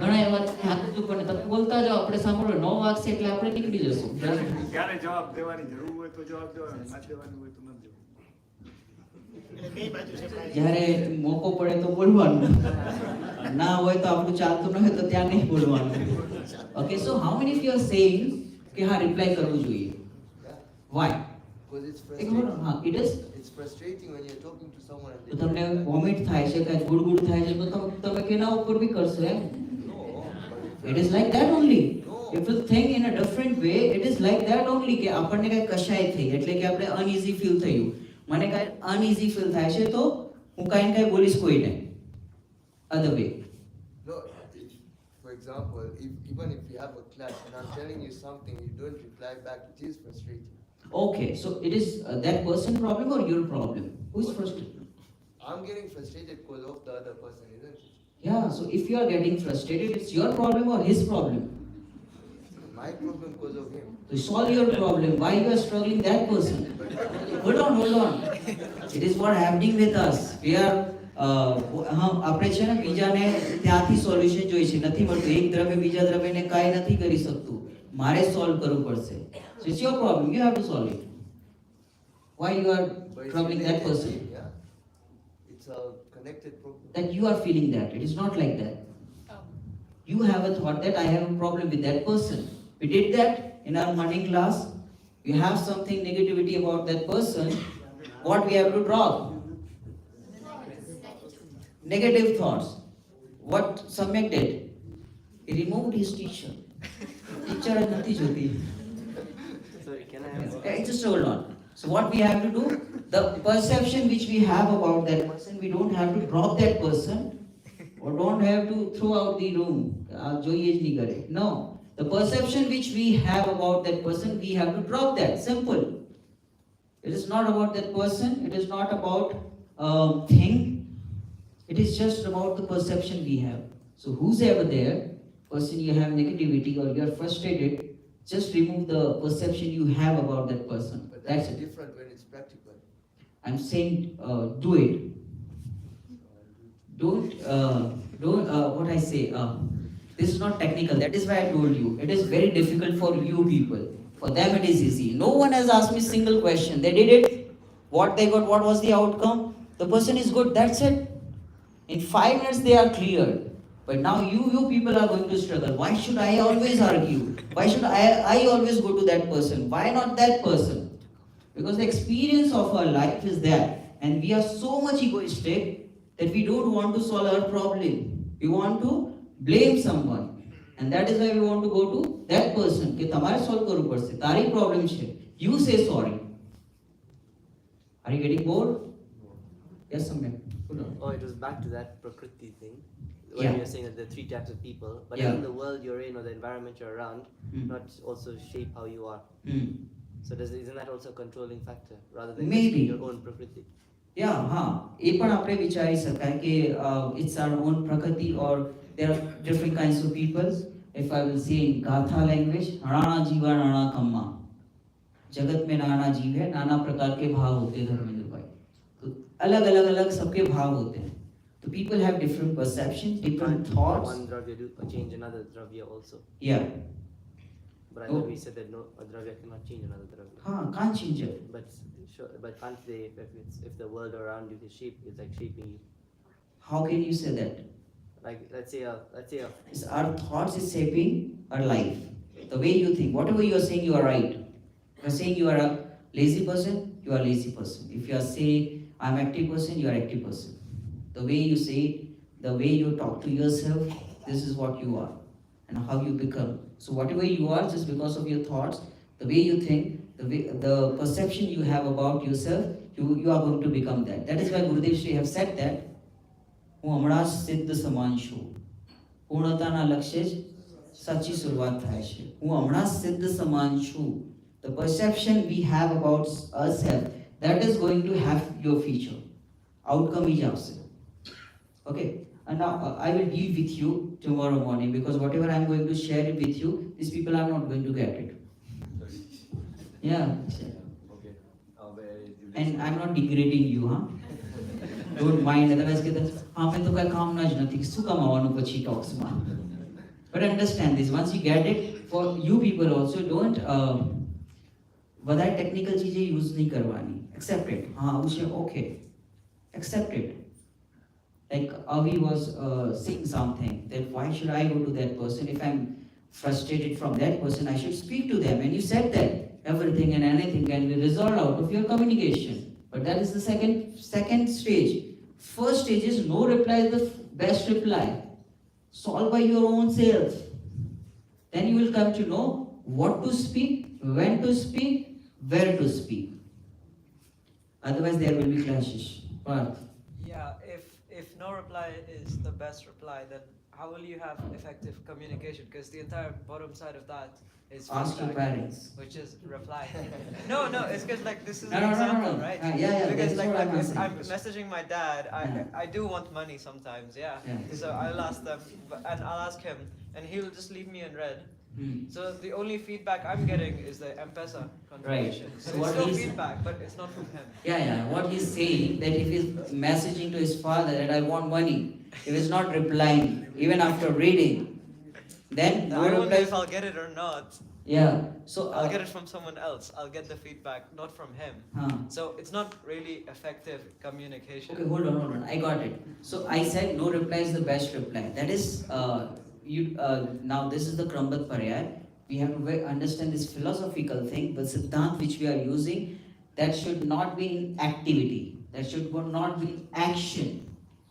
ઘણા એવા હાથ ઉપર તમે બોલતા જાઓ આપણે સાંભળો 9 વાગશે એટલે આપણે નીકળી જશું ક્યારે જવાબ દેવાની જરૂર હોય તો જવાબ દેવાનો, ના દેવાની હોય તો ન દેવાનો. જ્યારે મોકો પડે તો બોલવાનું ના હોય તો આપણું ચાલતું ન હોય તો ત્યાં નહીં બોલવાનું okay so how many of you are saying કે હા રિપ્લાય કરવું જોઈએ વાય Because it's એક બોલો frustrating. હા it is It's frustrating when you're talking to someone and તો તમને વોમિટ થાય છે કાંઈ ગુડગુડ થાય છે તો તમે કેના ઉપર બી કરશો એમ but It is like that only. If you think in a different way, it is like that only કે આપણને કાંઈ કશાય થઈ એટલે કે આપણે અનઈઝી ફીલ થયું મને કાંઈ અનઈઝી ફીલ થાય છે તો હું કાંઈ ને કાંઈ બોલીશ કોઈને other way. no, for example, even if you have a class and I'm telling you something, you don't reply back, it is frustrating. Okay, so it is that person problem or your problem? Who is frustrated? I'm getting frustrated because of the other person, isn't it? Yeah, so if you are getting frustrated, it's your problem or his problem? My problem because of him. To solve your problem, why you are struggling that person? Hold on. It is what happening with us. We are આપણે છે ને બીજાને ત્યાંથી solution જોઈએ છે નથી મળતું એક દ્રવ્ય બીજા દ્રવ્યને કાંઈ નથી કરી શકતું મારે સોલ્વ કરવું પડશે so it's your problem you have to solve it why you are But it's troubling that connected, person yeah? It's a connected problem. that you are feeling that it is not like that you have a thought that I have a problem with that person we did that in our morning class you have something negativity about that person what we have to drop negative thoughts. What Samyak did, he removed his teacher. Teacher is nothing jyoti. Sorry, can I have Okay, just hold on. So what we have to do, the perception which we have about that person, we don't have to drop that person or don't have to throw out the room. જોઈએ જ નહીં કરે. No, the perception which we have about that person, we have to drop that. Simple. It is not about that person. It is not about thing. It is just about the perception we have. So who's ever there, person you have negativity or you are frustrated, just remove the perception you have about that person. But That's that's it. different when it's practical. I'm saying do it. Don't what I say. This is not technical. That is why I told you. It is very difficult for you people. For them it is easy. No one has asked me single question. They did it. What they got. What was the outcome? The person is good. That's it. In 5 minutes they are cleared. But now you people are going to struggle. Why should I always argue? Why should I always go to that person? Why not that person? Because the experience of our life is there. And we are so much egoistic that we don't want to solve our problem. We want to blame someone. And that is why we want to go to that person. કે તમારે solve કરવું પડશે. તારી problem છે. You say sorry. Are you getting bored? Yes, Samyak. Hold on. Oh, it was back to that Prakriti thing. When Yeah. you were saying that there are 3 types of people, but Yeah. in the world you're in or the environment you're around, Hmm. not also shape how you are. So isn't that also a controlling factor rather than Maybe. just your own Prakriti? Yeah, એ પણ આપણે વિચારી શકાય કે it's our own prakriti or there are different kinds of people. If I will say in Gatha language, Rana जीवा राणा कम्मा. जगत में नाना जीव है, नाना प्रकार के भाव होते हैं धर्मेंद्र भाई. तो अलग अलग अलग सबके भाव होते हैं. तो people have different perception, different Can't thoughts. one dravya do change another dravya also? Yeah. But I Oh. thought we said that no, a dravya cannot change another dravya. Can't change it. But sure, but can't they? If the world around you is it's like shaping you. How can you say that? Like let's say It's our thoughts is shaping our life. The way you think, whatever you are saying, you are right. If you are saying you are a lazy person, you are a lazy person. If you are saying I am active person, you are active person. The way you say it, the way you talk to yourself, this is what you are and how you become. So whatever you are, just because of your thoughts, the way you think, the perception you have about yourself, you are going to become that. That is why Gurudev Shri have said that હું હમણાં જ સિદ્ધ સમાન છું પૂર્ણતાના લક્ષ્ય જ સાચી શરૂઆત થાય છે હું હમણાં જ સિદ્ધ સમાન છું The perception we have about ourselves, that is going to have your future. Outcome is yours. Okay? And now I will deal with you tomorrow morning because whatever I am going to share it with you, these people are not going to get it. Yeah. Okay. And I'm not degrading you, huh? Don't mind, otherwise કે હા મેં તો કાંઈ કામના જ નથી શું કમાવાનું પછી ટોક્સમાં. But understand this, once you get it, for you people also, don't વધારે ટેકનિકલ ચીજે યુઝ નહીં કરવાની. Accept it. હા આવું છે, okay. Accept it. Like Avi was saying something, that why should I go to that person? If I'm frustrated from that person, I should speak to them. And you said that everything and anything can be resolved out of your communication. But that is the second stage. First stage is no reply is the best reply. Solve by your own self. Then you will come to know what to speak, when to speak, where to speak. Otherwise there will be clashes. Parth. Yeah, if no reply is the best reply, then how will you have effective communication? Because the entire bottom side of that is Ask your feedback, parents. which is reply. No, it's because like this is No, an no, no, example, no. right? Yeah, that Because is like, what I'm if asking. I'm messaging my dad, Yeah. I do want money sometimes, yeah. Yeah. So I'll ask them, and I'll ask him, and he'll just leave me in red. So the only feedback I'm getting is the M-Pesa confirmation. So So what it's still he's- feedback, but it's not from him. Yeah. What he's saying, that if he's messaging to his father that I want money, if he's not replying, even after reading, then I no wonder reply. if I'll get it or not. Yeah. So I'll get it from someone else. I'll get the feedback, not from him. So it's not really effective communication. Okay, hold on. I got it. So I said no reply is the best reply. That is, now this is the Krambat Paryay. We have to understand this philosophical thing, but Siddhant which we are using, that should not be in activity. That should not be in action.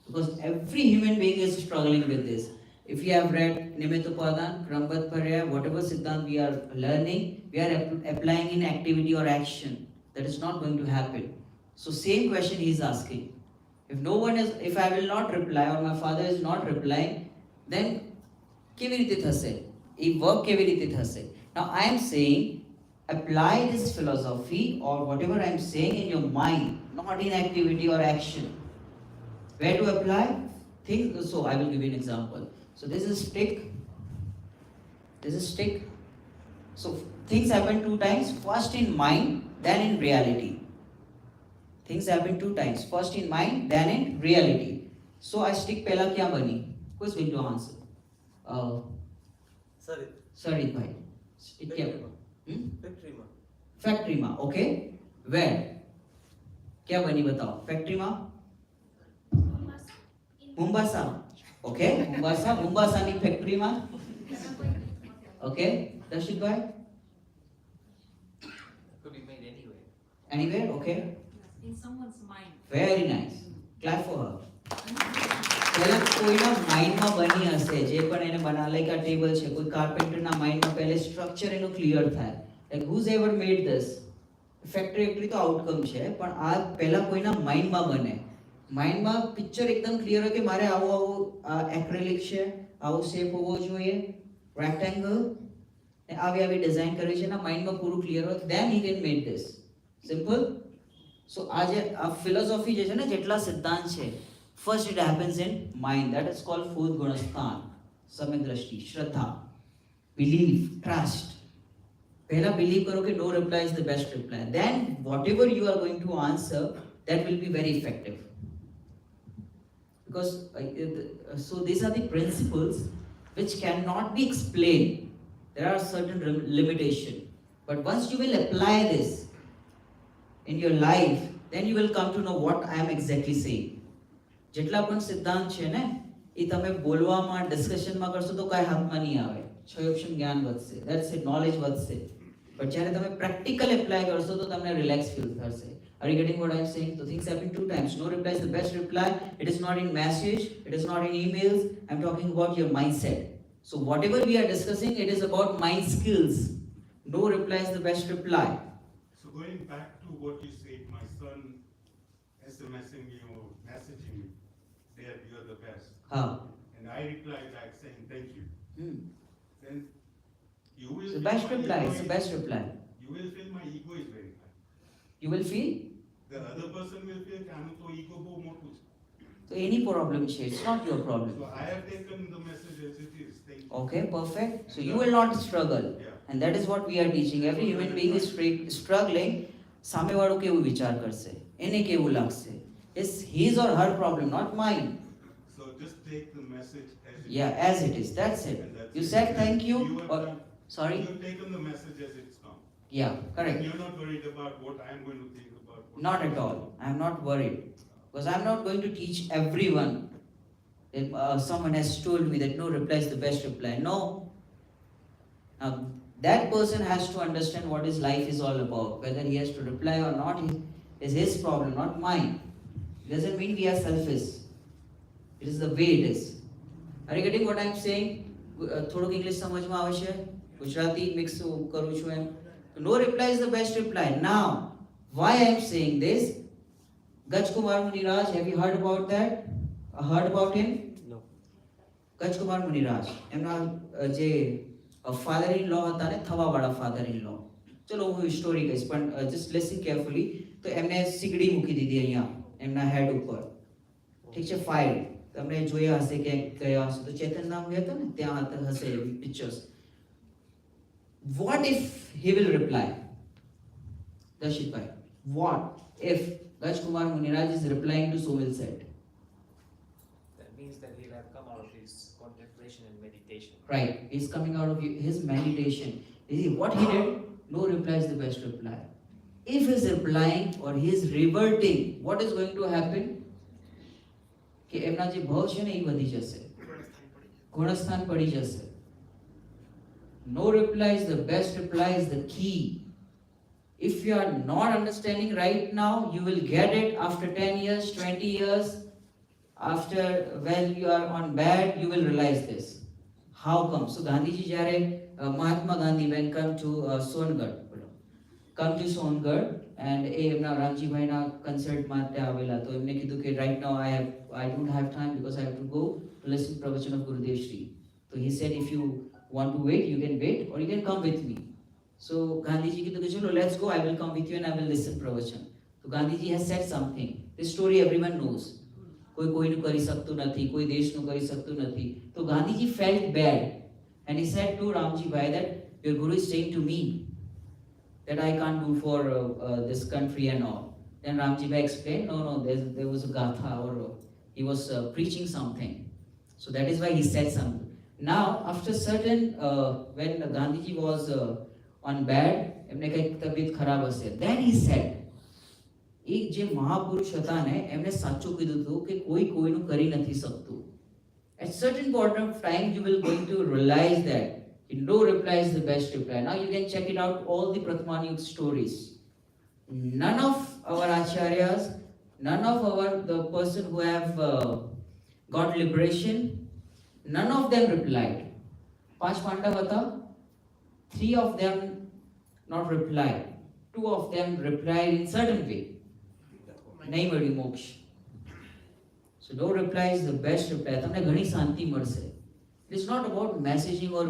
Because every human being is struggling with this. If you have read Nimittopadan, Krambat Paryay, whatever Siddhant we are learning, we are applying in activity or action. That is not going to happen. So same question he is asking. If I will not reply or my father is not replying, then કેવી રીતે થશે? એ work કેવી રીતે થશે? Now I am saying, apply this philosophy or whatever I am saying in your mind, not in activity or action. Where to apply? So I will give you an example. So this is stick. This is stick. So things happen two times. First in mind, then in reality. Things happen two times. First in mind, then in reality. So I stick pehla kya bani? Who is going to answer? Sorry, bhai. Stick kya? Factory ma. Okay. Where? Kya bani batao? Factory ma? Mombasa. Okay. Mombasa ni factory ma. Okay. Rashid bhai? Could be made anywhere. Anywhere? Okay. In someone's mind. Very nice. Clap for her. પહેલા કોઈના માઇન્ડમાં બની હશે જે પણ એને બના like આ table છે કોઈ કાર્પેન્ટરના માઇન્ડમાં પહેલે સ્ટ્રક્ચર એનું ક્લિયર થાય like whoever made this factory એટલી તો આઉટકમ છે પણ આ પહેલા કોઈના માઇન્ડમાં બને માઇન્ડમાં પિક્ચર એકદમ ક્લિયર હોય કે મારે આવું એક્રેલિક છે આવું શેપ હોવો જોઈએ રેક્ટેંગલ આવી ડિઝાઇન કરવી છે એના માઇન્ડમાં પૂરું ક્લિયર હોય then he can made this simple so આ ફિલોસોફી જે છે ને જેટલા સિદ્ધાંત છે first it happens in mind, that is called fourth gunasthan, samadrashti, shraddha, belief, trust. Pehla believe karo ke no reply is the best reply, then whatever you are going to answer, that will be very effective. Because so these are the principles which cannot be explained. There are certain limitations, but once you will apply this in your life, then you will come to know what I am exactly saying. જેટલા પણ સિદ્ધાંત છે ને એ તમે બોલવામાં ડિસ્કશનમાં કરશો તો કાંઈ હાથમાં નહીં આવે 6 ઓપ્શન જ્ઞાન વધશે ધેટ્સ ઇટ નોલેજ વધશે બટ જ્યારે તમે પ્રેક્ટિકલ એપ્લાય કરશો તો તમને રિલેક્સ ફીલ થશે are you getting what I am saying so things happen two times no reply is the best reply it is not in message it is not in emails I'm talking about your mindset so whatever we are discussing it is about mind skills no reply is the best reply So going back to what you said, my son messaging me, Dad, you are the best. And I replied back saying thank you. Then you will it's the best reply. It's the best reply. You you will feel my ego is very high. You will feel? The other person will feel કે આનું તો ego બહુ મોટું છે. So any problem છે, it's not your problem. So I have taken the message as it is. Thank you. Okay, perfect. So you will not struggle. Yeah. And that is what we are teaching. Every human being is struggling. સામેવાળો કેવું વિચાર કરશે, એને કેવું લાગશે. It's his or her problem, not mine. So just take the message as it Yeah, as it is. That's it. And that's You it. said thank you. You have Or, done- sorry? You have taken the message as it's come. Yeah, correct. And you're not worried about what I'm going to think about. What Not at all. I'm not worried. Because I'm not going to teach everyone. That, someone has told me that no reply is the best reply. No. Now, that person has to understand what his life is all about. Whether he has to reply or not is his problem, not mine. Doesn't mean we are selfish. It is the way it is. Are you getting what I'm saying? થોડુંક English સમજમાં આવે છે, Gujarati mix કરું છું એમ. No reply is the best reply. Now, why I'm saying this? Gajkumar Muniraj, have you heard about that? Heard about him? No. Gajkumar Muniraj. એમના જે father in law હતા ને, થવાવાળા father in law. ચલો હું story કહીશ, પણ just listen carefully. તો એમને સિગડી મૂકી દીધી અહીંયા એમના હેડ ઉપર. ઠીક છે, ફાઇલ. તમને જોયા હશે કે ગયા હશે તો ચેતન નામ હતા ને, ત્યાં હશે pictures. What if he will reply? Dashitbhai, what if Rajkumar Muniraj is replying to Somil Seth? That means that he'll have come out of his contemplation and meditation. Right, he's coming out of his meditation. You see, what he did? No reply is the best reply. If he's replying or he's reverting, what is going to happen? કે એમના જે ભાવ છે ને એ વધી જશે, ગુણસ્થાન પડી જશે. No reply is the best reply is the key. If you are not understanding right now, you will get it after 10 years, 20 years. After when you are on bed, you will realize this. How come? So Gandhiji jare Mahatma Gandhi when come to Songarh and એમના રામજીભાઈના કન્સર્ટમાં ત્યાં આવેલા, તો એમને કીધું કે right now I don't have time because I have to go to listen pravachan of Gurudev Shri. So he said if you want to wait, you can wait or you can come with me. So Gandhiji kiddu ke chalo let's go, I will come with you and I will listen pravachan. So Gandhiji has said something. This story everyone knows. કોઈ કોઈનું કરી શકતું નથી, કોઈ દેશનું કરી શકતું નથી. So Gandhiji felt bad and he said to Ramji Bhai that your guru is saying to me that I can't do for this country and all. Then Ramji Bhai explained, no, there was a gatha or he was preaching something. So that is why he said something. Now, after certain, when Gandhiji was on bed, એમને કંઈક તબિયત ખરાબ હશે, then he said, એક જે મહાપુરુષ હતા ને એમને સાચું કીધું હતું કે કોઈ કોઈનું કરી નથી શકતું. At certain point of time, you will going to realize that no reply is the best reply. Now you can check it out, all the Pratmanayuga stories. None of our acharyas, none of the person who have got liberation, none of them replied. Panch Pandav હતા, 3 of them not replied. 2 of them replied in certain way. નહીં મળ્યું મોક્ષ. So no reply is the best reply. તમને ઘણી શાંતિ મળશે. It's not about messaging or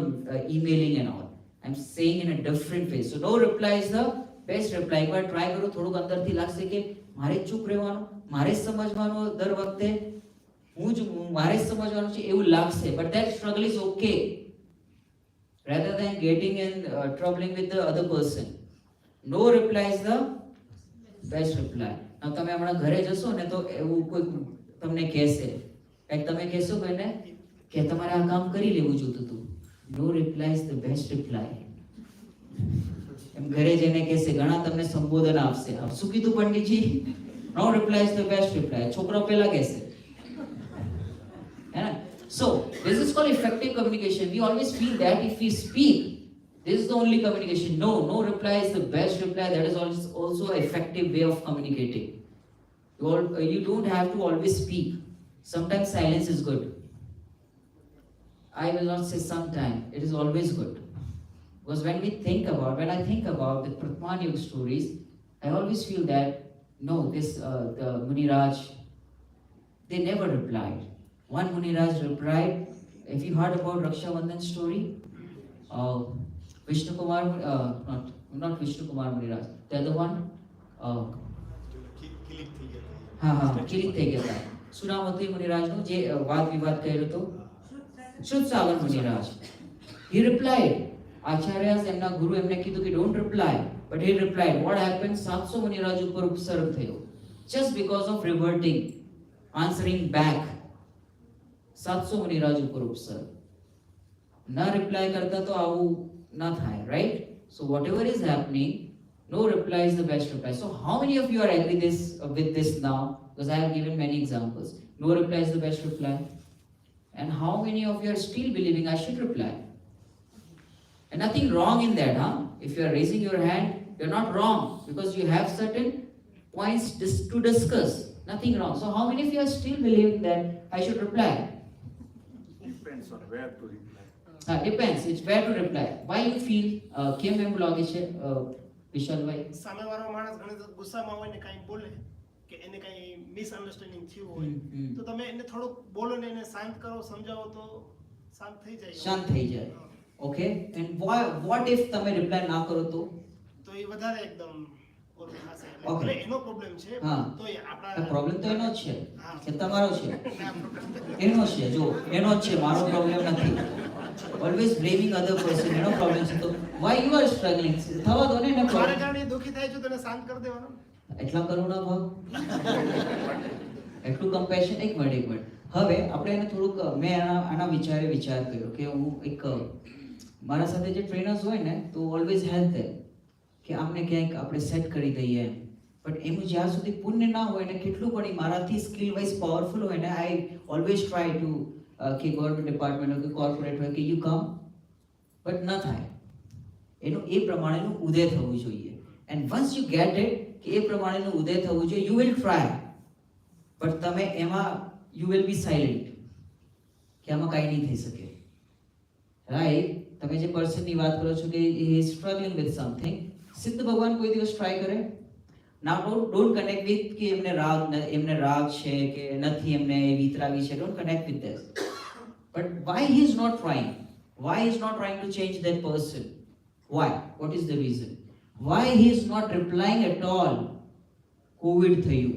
emailing and all. I'm saying in a different way. So no reply is the best reply. એકવાર try કરો, થોડુંક અંદરથી લાગશે કે મારે જ ચૂપ રહેવાનું, મારે જ સમજવાનું દર વખતે, મારે જ સમજવાનું છે એવું લાગશે. But that struggle is okay. Rather than getting in troubling with the other person. No reply is the best reply. Now તમે હમણાં ઘરે જશો ને તો એવું કોઈ તમને કહેશે, like તમે કહેશો કોઈને કે તમારે આ કામ કરી લેવું જોતું હતું. No reply is the best reply. એમ ઘરે જઈને કહેશે, ઘણા તમને સંબોધન આપશે, શું કીધું પંડિતજી? No reply is the best reply. છોકરો પહેલા કહેશે. So this is called effective communication. We always feel that if we speak, this is the only communication. No reply is the best reply. That is also an effective way of communicating. You don't have to always speak. Sometimes silence is good. I will not say sometimes. It is always good. Because when I think about the Pratmanayuga stories, I always feel that the Muniraj, they never replied. One Muniraj replied. Have you heard about Raksha Bandhan story? Vishnu Kumar, not not Vishnu Kumar Muniraj. The other one, Click થઈ ગયા. હા કિલિક થઈ ગયા હતા. શું નામ હતું એ મુનિરાજનું જે વાદ વિવાદ કર્યો હતો? શુદ્ધ સાગર મુનિરાજ. He replied. આચાર્ય એમના ગુરુ એમને કીધું કે don't reply, but he replied. What happened? 700 Muniraj ઉપર ઉપસર્ગ થયો. Just because of reverting, answering back. 700 Muniraj ઉપર ઉપસર્ગ. ના રિપ્લાય કરતા તો આવું ના થાય, right? So whatever is happening, no reply is the best reply. So how many of you are agree with this now? Because I have given many examples. No reply is the best reply. And how many of you are still believing I should reply? And nothing wrong in that, huh? If you are raising your hand, you're not wrong because you have certain points to discuss. Nothing wrong. So how many of you are still believing that I should reply? Depends on where to reply. Depends. It's where to reply. Why you feel? કેમ એમ લાગે છે વિશાલભાઈ? સામેવાળો માણસ ઘણી ગુસ્સામાં હોય ને કાંઈ બોલે કે એને કાંઈ મિસઅન્ડરસ્ટેન્ડિંગ થયું હોય તો તમે એને થોડુંક બોલો ને એને શાંત કરો, સમજાવો તો શાંત થઈ જાય. શાંત થઈ જાય. ઓકે. એન્ડ what if તમે રિપ્લાય ના કરો તો? તો એ વધારે એકદમ ઓલું થશે. Okay. એટલે એનો પ્રોબ્લેમ છે તો એ આપણા પ્રોબ્લેમ તો એનો જ છે કે તમારો છે? એનો છે. જો એનો જ છે, મારો પ્રોબ્લેમ નથી. Always blaming other person. એનો પ્રોબ્લેમ છે તો why you are struggling? થવા દો ને એને મારે પ્રોબ્લેમ. કારણે દુખી થાય છે તો એને શાંત કરી દેવાનો. એટલા કરુણા ભાવ, એટલું કમ્પેશન. એક મિનિટ. હવે આપણે એને થોડુંક મેં આના વિચાર કર્યો કે હું એક મારા સાથે જે ટ્રેનર્સ હોય ને તો ઓલવેઝ હેલ્પ ધેમ કે આમને ક્યાંક આપણે સેટ કરી દઈએ એમ. બટ એનું જ્યાં સુધી પુણ્ય ના હોય ને કેટલું પણ મારાથી સ્કિલ વાઇઝ પાવરફુલ હોય ને આઈ ઓલવેઝ ટ્રાય ટુ કે ગવર્મેન્ટ ડિપાર્ટમેન્ટ હોય કે કોર્પોરેટ હોય કે યુ કમ, બટ ન થાય. એનું એ પ્રમાણેનું ઉદય થવું જોઈએ. And once you get it કે એ પ્રમાણેનું ઉદય થવું જોઈએ, યુ વિલ ટ્રાય. બટ તમે એમાં યુ વિલ બી સાયલેન્ટ કે આમાં કાંઈ નહીં થઈ શકે, રાઈટ? તમે જે પર્સનની વાત કરો છો કે he is struggling with something, સિદ્ધ ભગવાન કોઈ દિવસ ટ્રાય કરે? નાઉ ડોન્ટ કનેક્ટ વિથ કે એમને રાગ છે કે નથી, એમને વિતરાગી છે. Don't connect with that. But why he is not trying? Why he is not trying to change that person? Why? What is the reason? Why he is not replying at all? COVID થયું.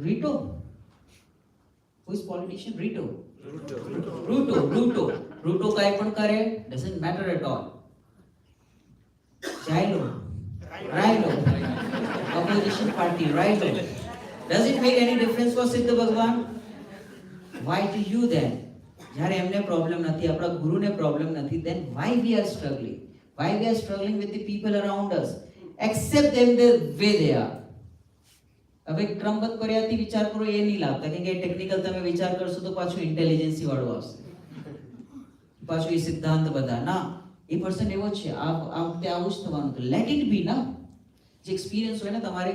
રીટો, who is politician? રીટો. રૂટો કાંઈ પણ કરે, doesn't matter at all. Rhino, opposition party, Rhino. Does it make any difference for Siddha Bhagwan? Why to you then? જ્યારે એમને problem નથી, આપણા ગુરુને પ્રોબ્લેમ નથી, then why we are struggling? Why we are struggling with the people around us? Accept them the way they are. હવે ક્રમબદ્ધ કર્યાથી વિચાર કરો એ નહીં લાગતા, કેમ કે ટેકનિકલ તમે વિચાર કરશો તો પાછું ઇન્ટેલિજન્સી વાળું આવશે, પાછું એ સિદ્ધાંત બધા ના. એ પર્સન એવો જ છે, આ વખતે આવું જ થવાનું. તો લેટ ઇટ બી ના. જે એક્સપિરિયન્સ હોય ને તમારે,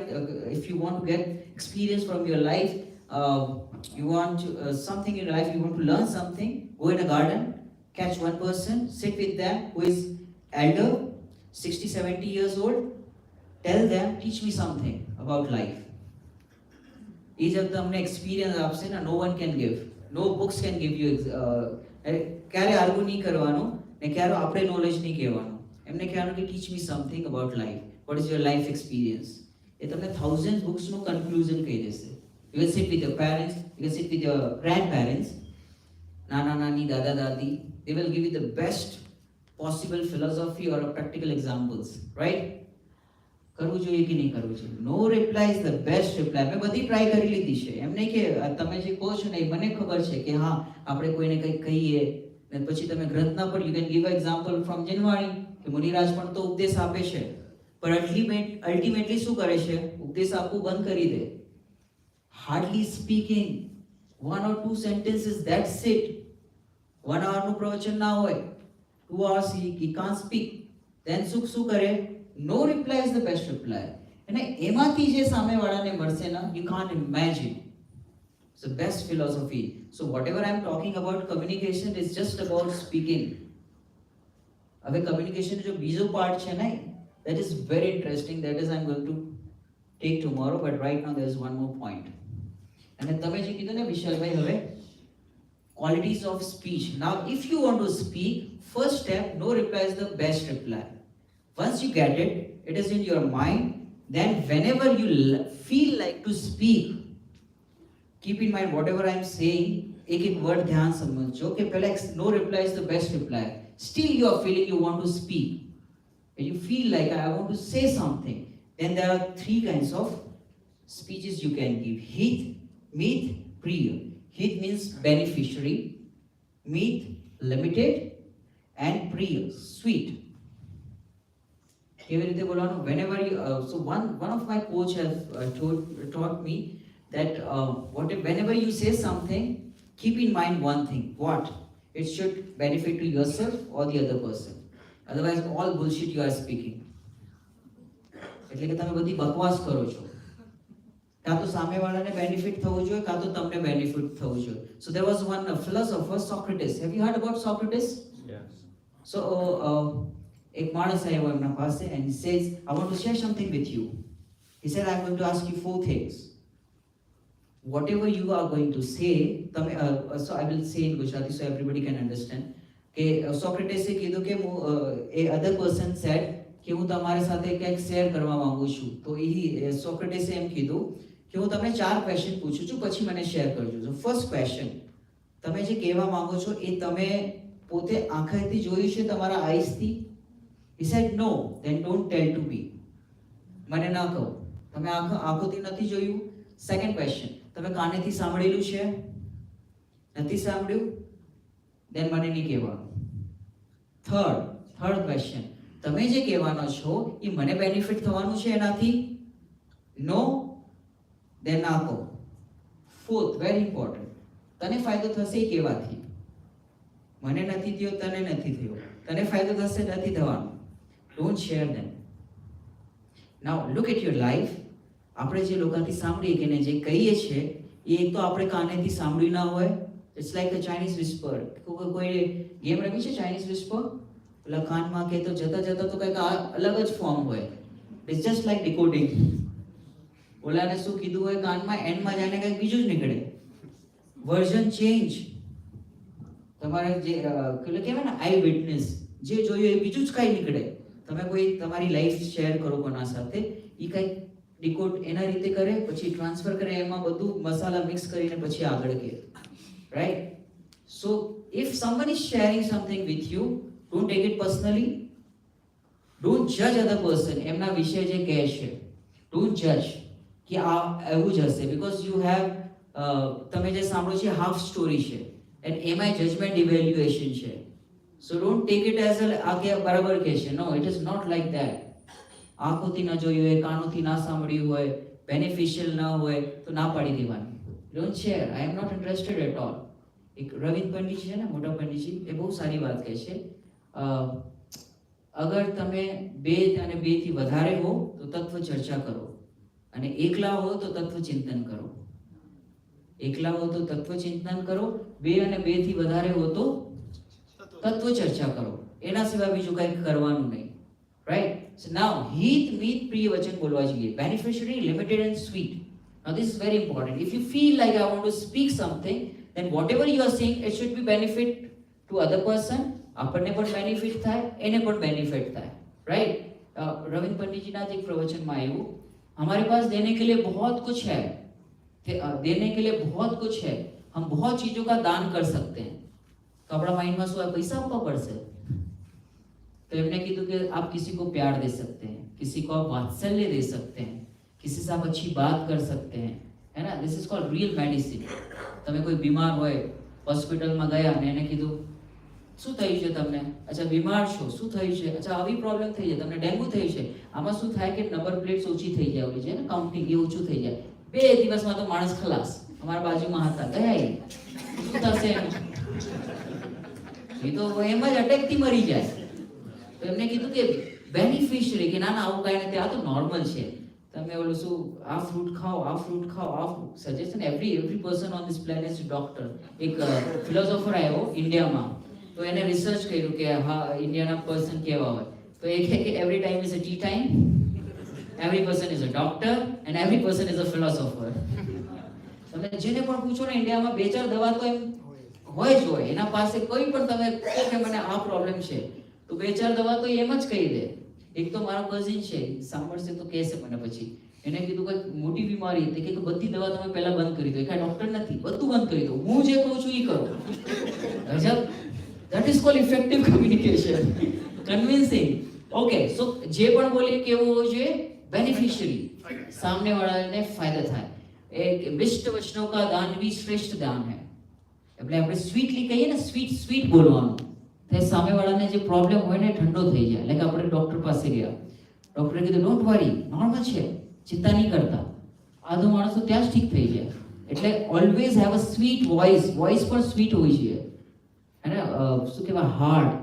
if you want to gate experience from your life, you want something in your life, you want to learn something, go in a garden, catch one person, sit with them who is elder, 60-70 years old, tell them, teach me something about life. એ જ તમને experience આપશે ને, no one can give, no books can give you. ક્યારે argue નહીં કરવાનું ને ક્યારે આપણે નોલેજ નહીં કહેવાનું, એમને કહેવાનું કે teach me something about life, what is your life experience. એ તમને 1000 બુક્સનું કન્ક્લુઝન કહી દેશે. You can sit with your parents, you can sit with your grandparents, Nana Nani, Dada Dadi. They will give you the best possible philosophy or practical examples, right? કરવું જોઈએ કે નહીં કરવું જોઈએ? No reply is the best reply. મેં બધી try કરી લીધી છે. એમ નહીં કે તમે જે કહો છો ને એ મને ખબર છે કે હા આપણે કોઈને કંઈક કહીએ ને પછી તમે ગ્રંથના પર you can give a example from જનવાણી કે મુનિરાજ પણ તો ઉપદેશ આપે છે, પણ અલ્ટિમેટલી શું કરે છે? ઉપદેશ આપવું બંધ કરી દે. Hardly speaking, 1 or 2 sentences, that's it. 1 hour નું પ્રવચન ના હોય, 2 hours he can't speak. Then શું કરે? No reply is the best reply. અને એમાંથી જે સામેવાળાને મળશે ને, you can't imagine. It's the best philosophy. So whatever I'm talking about communication is just about speaking. હવે communication જો બીજો પાર્ટ છે ને, that is very interesting. That is I'm going to take tomorrow, but right now there is one more point. અને તમે જે કીધું ને વિશાલભાઈ, હવે qualities of speech. Now if you want to speak, first step, no reply is the best reply. Once you get it, it is in your mind. Then whenever you feel like to speak, keep in mind whatever I am saying, एक word ध्यान समझो कि पहले no reply is the best reply. Still you are feeling you want to speak. When you feel like I want to say something, then there are 3 kinds of speeches you can give. Hit, meet, priya. Hit means beneficiary, meet, limited, and priya, sweet. Whenever you, so one of my coach has taught me that whenever you say something, keep in mind one thing. What? It should benefit to yourself or the other person. Otherwise, all bullshit you are speaking. એટલે કે તમે બધી બકવાસ કરો છો. કાં તો સામેવાળાને benefit થવું જોઈએ, કાં તો તમને બેનિફિટ થવું જોઈએ. So there was one philosopher, Socrates. Have you heard about Socrates? Yes. So એક માણસ આવ્યો એમના પાસે and he says, I want to share something with you. He said, I'm going to ask you 4 things. Whatever you are going to say, so I will say in Gujarati so everybody can understand. સોક્રેટિસે કીધું કે એ અધર person sad કે હું તમારી સાથે કંઈક share કરવા માંગુ છું. તો સોક્રેટિસે એમ કીધું કે હું તમને 4 ક્વેશ્ચન પૂછું છું, પછી મને શેર કરજો. સો ફર્સ્ટ ક્વેશ્ચન, તમે જે કહેવા માંગો છો એ તમે પોતે આંખેથી જોયું છે તમારા આઈસથી? He said no, then don't tell to me. મને ના કહો, તમે આંખોથી નથી જોયું. સેકન્ડ ક્વેશ્ચન, તમે કાનેથી સાંભળેલું છે? નથી સાંભળ્યું? then મને નહીં કહેવાનું. થર્ડ ક્વેશ્ચન, તમે જે કહેવાનો છો એ મને બેનિફિટ થવાનું છે એનાથી? નો, then ના કહો. ફોર્થ, વેરી ઇમ્પોર્ટન્ટ, તને ફાયદો થશે એ કહેવાથી? મને નથી થયો, તને નથી થયો, તને ફાયદો થશે, નથી થવાનો. Don't share them. Now look at your life. આપણે જે લોકોથી સાંભળીએ કે ને જે કહીએ છીએ એ એક તો આપણે કાનેથી સાંભળ્યું ના હોય. It's like a Chinese whisper. કોઈ ગેમ રમી છે ચાઇનીઝ વિસ્પર? પેલા કાનમાં કે તો જતા જતા તો કંઈક અલગ જ ફોર્મ હોય. It's just like decoding. ઓલાને શું કીધું હોય કાનમાં, એન્ડમાં જાણે કંઈક બીજું જ નીકળે. Version change. તમારે જે કહેવાય ને આઈ વિટનેસ, જે જોયું એ બીજું જ કાંઈ નીકળે. તમે કોઈ તમારી લાઈફ શેર કરો કોના સાથે, એ કંઈક ડિકોડ એના રીતે કરે, પછી ટ્રાન્સફર કરે, એમાં બધું મસાલા મિક્સ કરીને પછી આગળ કહે. Right? So if someone is sharing something with you, don't take it personally. Don't judge other person. એમના વિશે જે કહે છે, don't judge કે આ એવું જ હશે, because you have તમે જે સાંભળો છે હાફ સ્ટોરી છે and એમાં જજમેન્ટ ઇવેલ્યુએશન છે. So don't take it as આ કે બરાબર કહે છે. No, it is not like that. આંખોથી ન જોયું હોય, કાનોથી ના સાંભળ્યું હોય, બેનિફિશિયલ ન હોય તો ના પાડી દેવાની. Don't share. I am not interested at all. એક રવિન્દ્ર પંડિતજી છે ને, મોટા પંડિતજી, એ બહુ સારી વાત કહે છે. અગર તમે 2 અને 2 થી વધારે હો તો તત્વ ચર્ચા કરો, અને એકલા હો તો તત્વ ચિંતન કરો. એકલા હો તો તત્વ ચિંતન કરો, 2 અને 2 થી વધારે હો તો તત્વ ચર્ચા કરો. એના સિવાય બીજું કંઈ કરવાનું નહીં. રાઈટ? સો નાઉ હિત, મીત, પ્રિય વચન બોલવા જોઈએ. Beneficiary, limited and sweet. Now this is very important. If you feel like I want to speak something, then whatever you are saying, it should be benefit to other person. આપણને પણ benefit થાય, એને પણ benefit થાય. Right? Ravindra પંડિતજીના જ એક પ્રવચનમાં આવ્યું, हमारे पास देने के लिए बहुत कुछ है, देने के लिए बहुत कुछ है, हम बहुत चीजों का दान कर सकते हैं. तो આપણા માઇન્ડમાં શું પૈસા આપવા પડશે? तो એમને કીધું કે आप किसी को प्यार दे सकते हैं, किसी को आप वात्सल्य दे सकते हैं, किसी से आप अच्छी बात कर सकते हैं, है ना? This is called real medicine. તમે કોઈ બીમાર હોય, હોસ્પિટલમાં ગયા અને એને કીધું શું થયું છે તમને? અચ્છા બીમાર છો, શું થયું છે? અચ્છા આવી પ્રોબ્લેમ થઈ જાય, તમને ડેન્ગ્યુ થયું છે. આમાં શું થાય કે નંબર પ્લેટ્સ ઓછી થઈ જાય, ઓલી છે ને કાઉન્ટિંગ, એ ઓછું થઈ જાય. 2 દિવસમાં તો માણસ ખલાસ. અમારા બાજુમાં હતા, ગયા શું થશે? એ તો એમ જ અટેકથી મરી જાય. તો એમને કીધું કે બેનિફિશિયરી, કે ના ના આવું કાંઈ નથી, આ તો નોર્મલ છે. તમે ઓલું શું આ ફ્રૂટ ખાઓ, આ ફ્રૂટ ખાઓ, આ suggestion every person on this planet is doctor. એક ફિલોસોફર આવ્યો ઇન્ડિયામાં, તો એને રિસર્ચ કર્યું કે હા ઇન્ડિયાના પર્સન કેવા હોય. તો એ કહે કે every time is a T time, every person is a doctor and every person is a philosopher. તમે જેને પણ પૂછો ને ઇન્ડિયામાં 2-4 દવા તો એમ હોય જ હોય. એના પાસે કોઈ પણ તમે કહો કે મને આ પ્રોબ્લેમ છે તો 2-4 દવા તો એમ જ કહી દે. એક તો મારો કઝિન છે, સાંભળશે તો કહેશે મને પછી, એને કીધું કે મોટી બીમારી હતી કે બધી દવા તમે પહેલા બંધ કરી દો, કાંઈ ડોક્ટર નથી, બધું બંધ કરી દો, હું જે કહું છું એ કરો. ગજબ. That is called effective communication, convincing. Okay, so જે પણ બોલીએ કેવું હોવું જોઈએ? બેનિફિશિયરી, સામને વાળાને ફાયદા થાય. એક મિષ્ટ વચનો કા દાન भी શ્રેષ્ઠ દાન है. એટલે આપણે સ્વીટલી કહીએ ને, સ્વીટ બોલવાનું, તે સામેવાળાને જે પ્રોબ્લેમ હોય ને ઠંડો થઈ જાય. લાઈક આપણે ડોક્ટર પાસે ગયા, ડોક્ટરે કીધું ડોન્ટ વરી, નોર્મલ છે, ચિંતા નહીં કરતા. આધો માણસ તો ત્યાં જ ઠીક થઈ જાય. એટલે always have a sweet voice પણ સ્વીટ હોવી જોઈએ. અને શું કહેવાય, હાર્ડ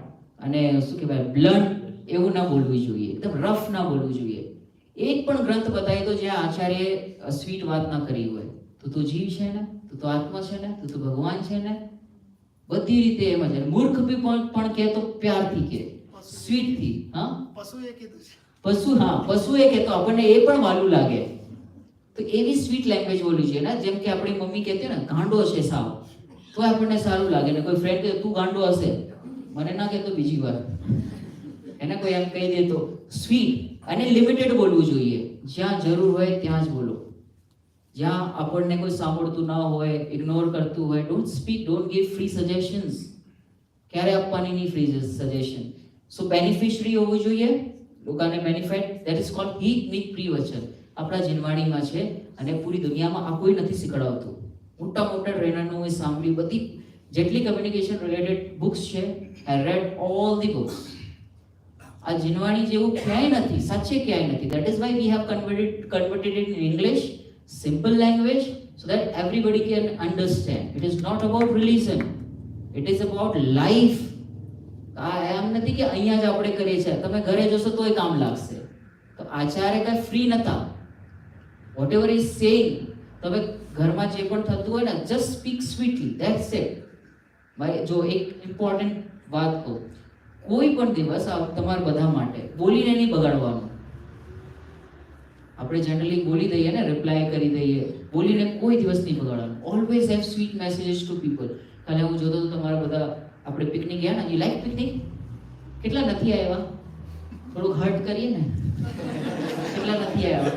અને શું કહેવાય બ્લન્ટ એવું ના બોલવું જોઈએ, એકદમ રફ ના બોલવું જોઈએ. એક પણ ગ્રંથ બતાવી દો જ્યાં આચાર્ય સ્વીટ વાત ના કરી હોય. તું જીવ છે ને, તું તો આત્મા છે ને, તું તો ભગવાન છે ને, બધી રીતે એમ જ. મૂર્ખ બી પણ કહે તો પ્યારથી કહે, સ્વીટથી. હા, પશુએ કીધું છે. પશુએ કહેતો આપણને એ પણ વાલું લાગે. તો એવી સ્વીટ લેંગ્વેજ બોલવી જોઈએ ને. જેમ કે આપણી મમ્મી કહેતી ને ગાંડો છે સાવ, તો આપણને સારું લાગે. ને કોઈ ફ્રેન્ડ કહે તું ગાંડો હશે, મને ના કહેતો બીજી વાર, એને કોઈ એમ કહી દે તો સ્વીટ અને લિમિટેડ બોલવું જોઈએ. જ્યાં જરૂર હોય ત્યાં જ બોલો. જ્યાં આપણને કોઈ સાંભળતું ના હોય, ઇગ્નોર કરતું હોય, don't speak, don't give free suggestions. ક્યારે આપવાની નહીં ફ્રી સજેશન. સો બેનિફિશરી હોવું જોઈએ, લોકોને બેનિફિટ. ધેટ ઇઝ કોલ્ડ હિત મિત પ્રિયવચન. આપણા જીનવાણીમાં છે અને પૂરી દુનિયામાં આ કોઈ નથી શીખડાવતું. મોટા ટ્રેનરનું મેં સાંભળ્યું, બધી જેટલી કમ્યુનિકેશન રિલેટેડ બુક્સ છે, આઈ રેડ ઓલ ધી બુક્સ. આ જીનવાણી જેવું ક્યાંય નથી, સાચે ક્યાંય નથી. That is why we have converted in English, simple language, so that everybody can understand. It is not about religion, it is about life. એમ નથી કે અહીંયા જ આપણે કરીએ છીએ, તમે ઘરે જશો તોય કામ લાગશે. તો આચાર્ય કઈ ફ્રી નતા. વોટ એવર ઇઝ સેઇંગ, તમે ઘરમાં જે પણ થતું હોય ને, જસ્ટ સ્પીક સ્વીટલી, ધેટ્સ ઇટ. ભાઈ જો એક ઇમ્પોર્ટન્ટ વાત કહું, કોઈ પણ દિવસ તમારા બધા માટે બોલીને નહીં બગાડવાનું. આપણે જનરલી બોલી દઈએ ને, રિપ્લાય કરી દઈએ, બોલીને કોઈ દિવસ નહીં બગાડવાનું. Always have sweet messages to people. કાલે હું જોતો તો તમારા બધા આપણે પિકનિક ગયા ને, યુ લાઈક પિકનિક? કેટલા નથી આવ્યા? થોડુંક હર્ટ કરીએ ને, કેટલા નથી આવ્યા?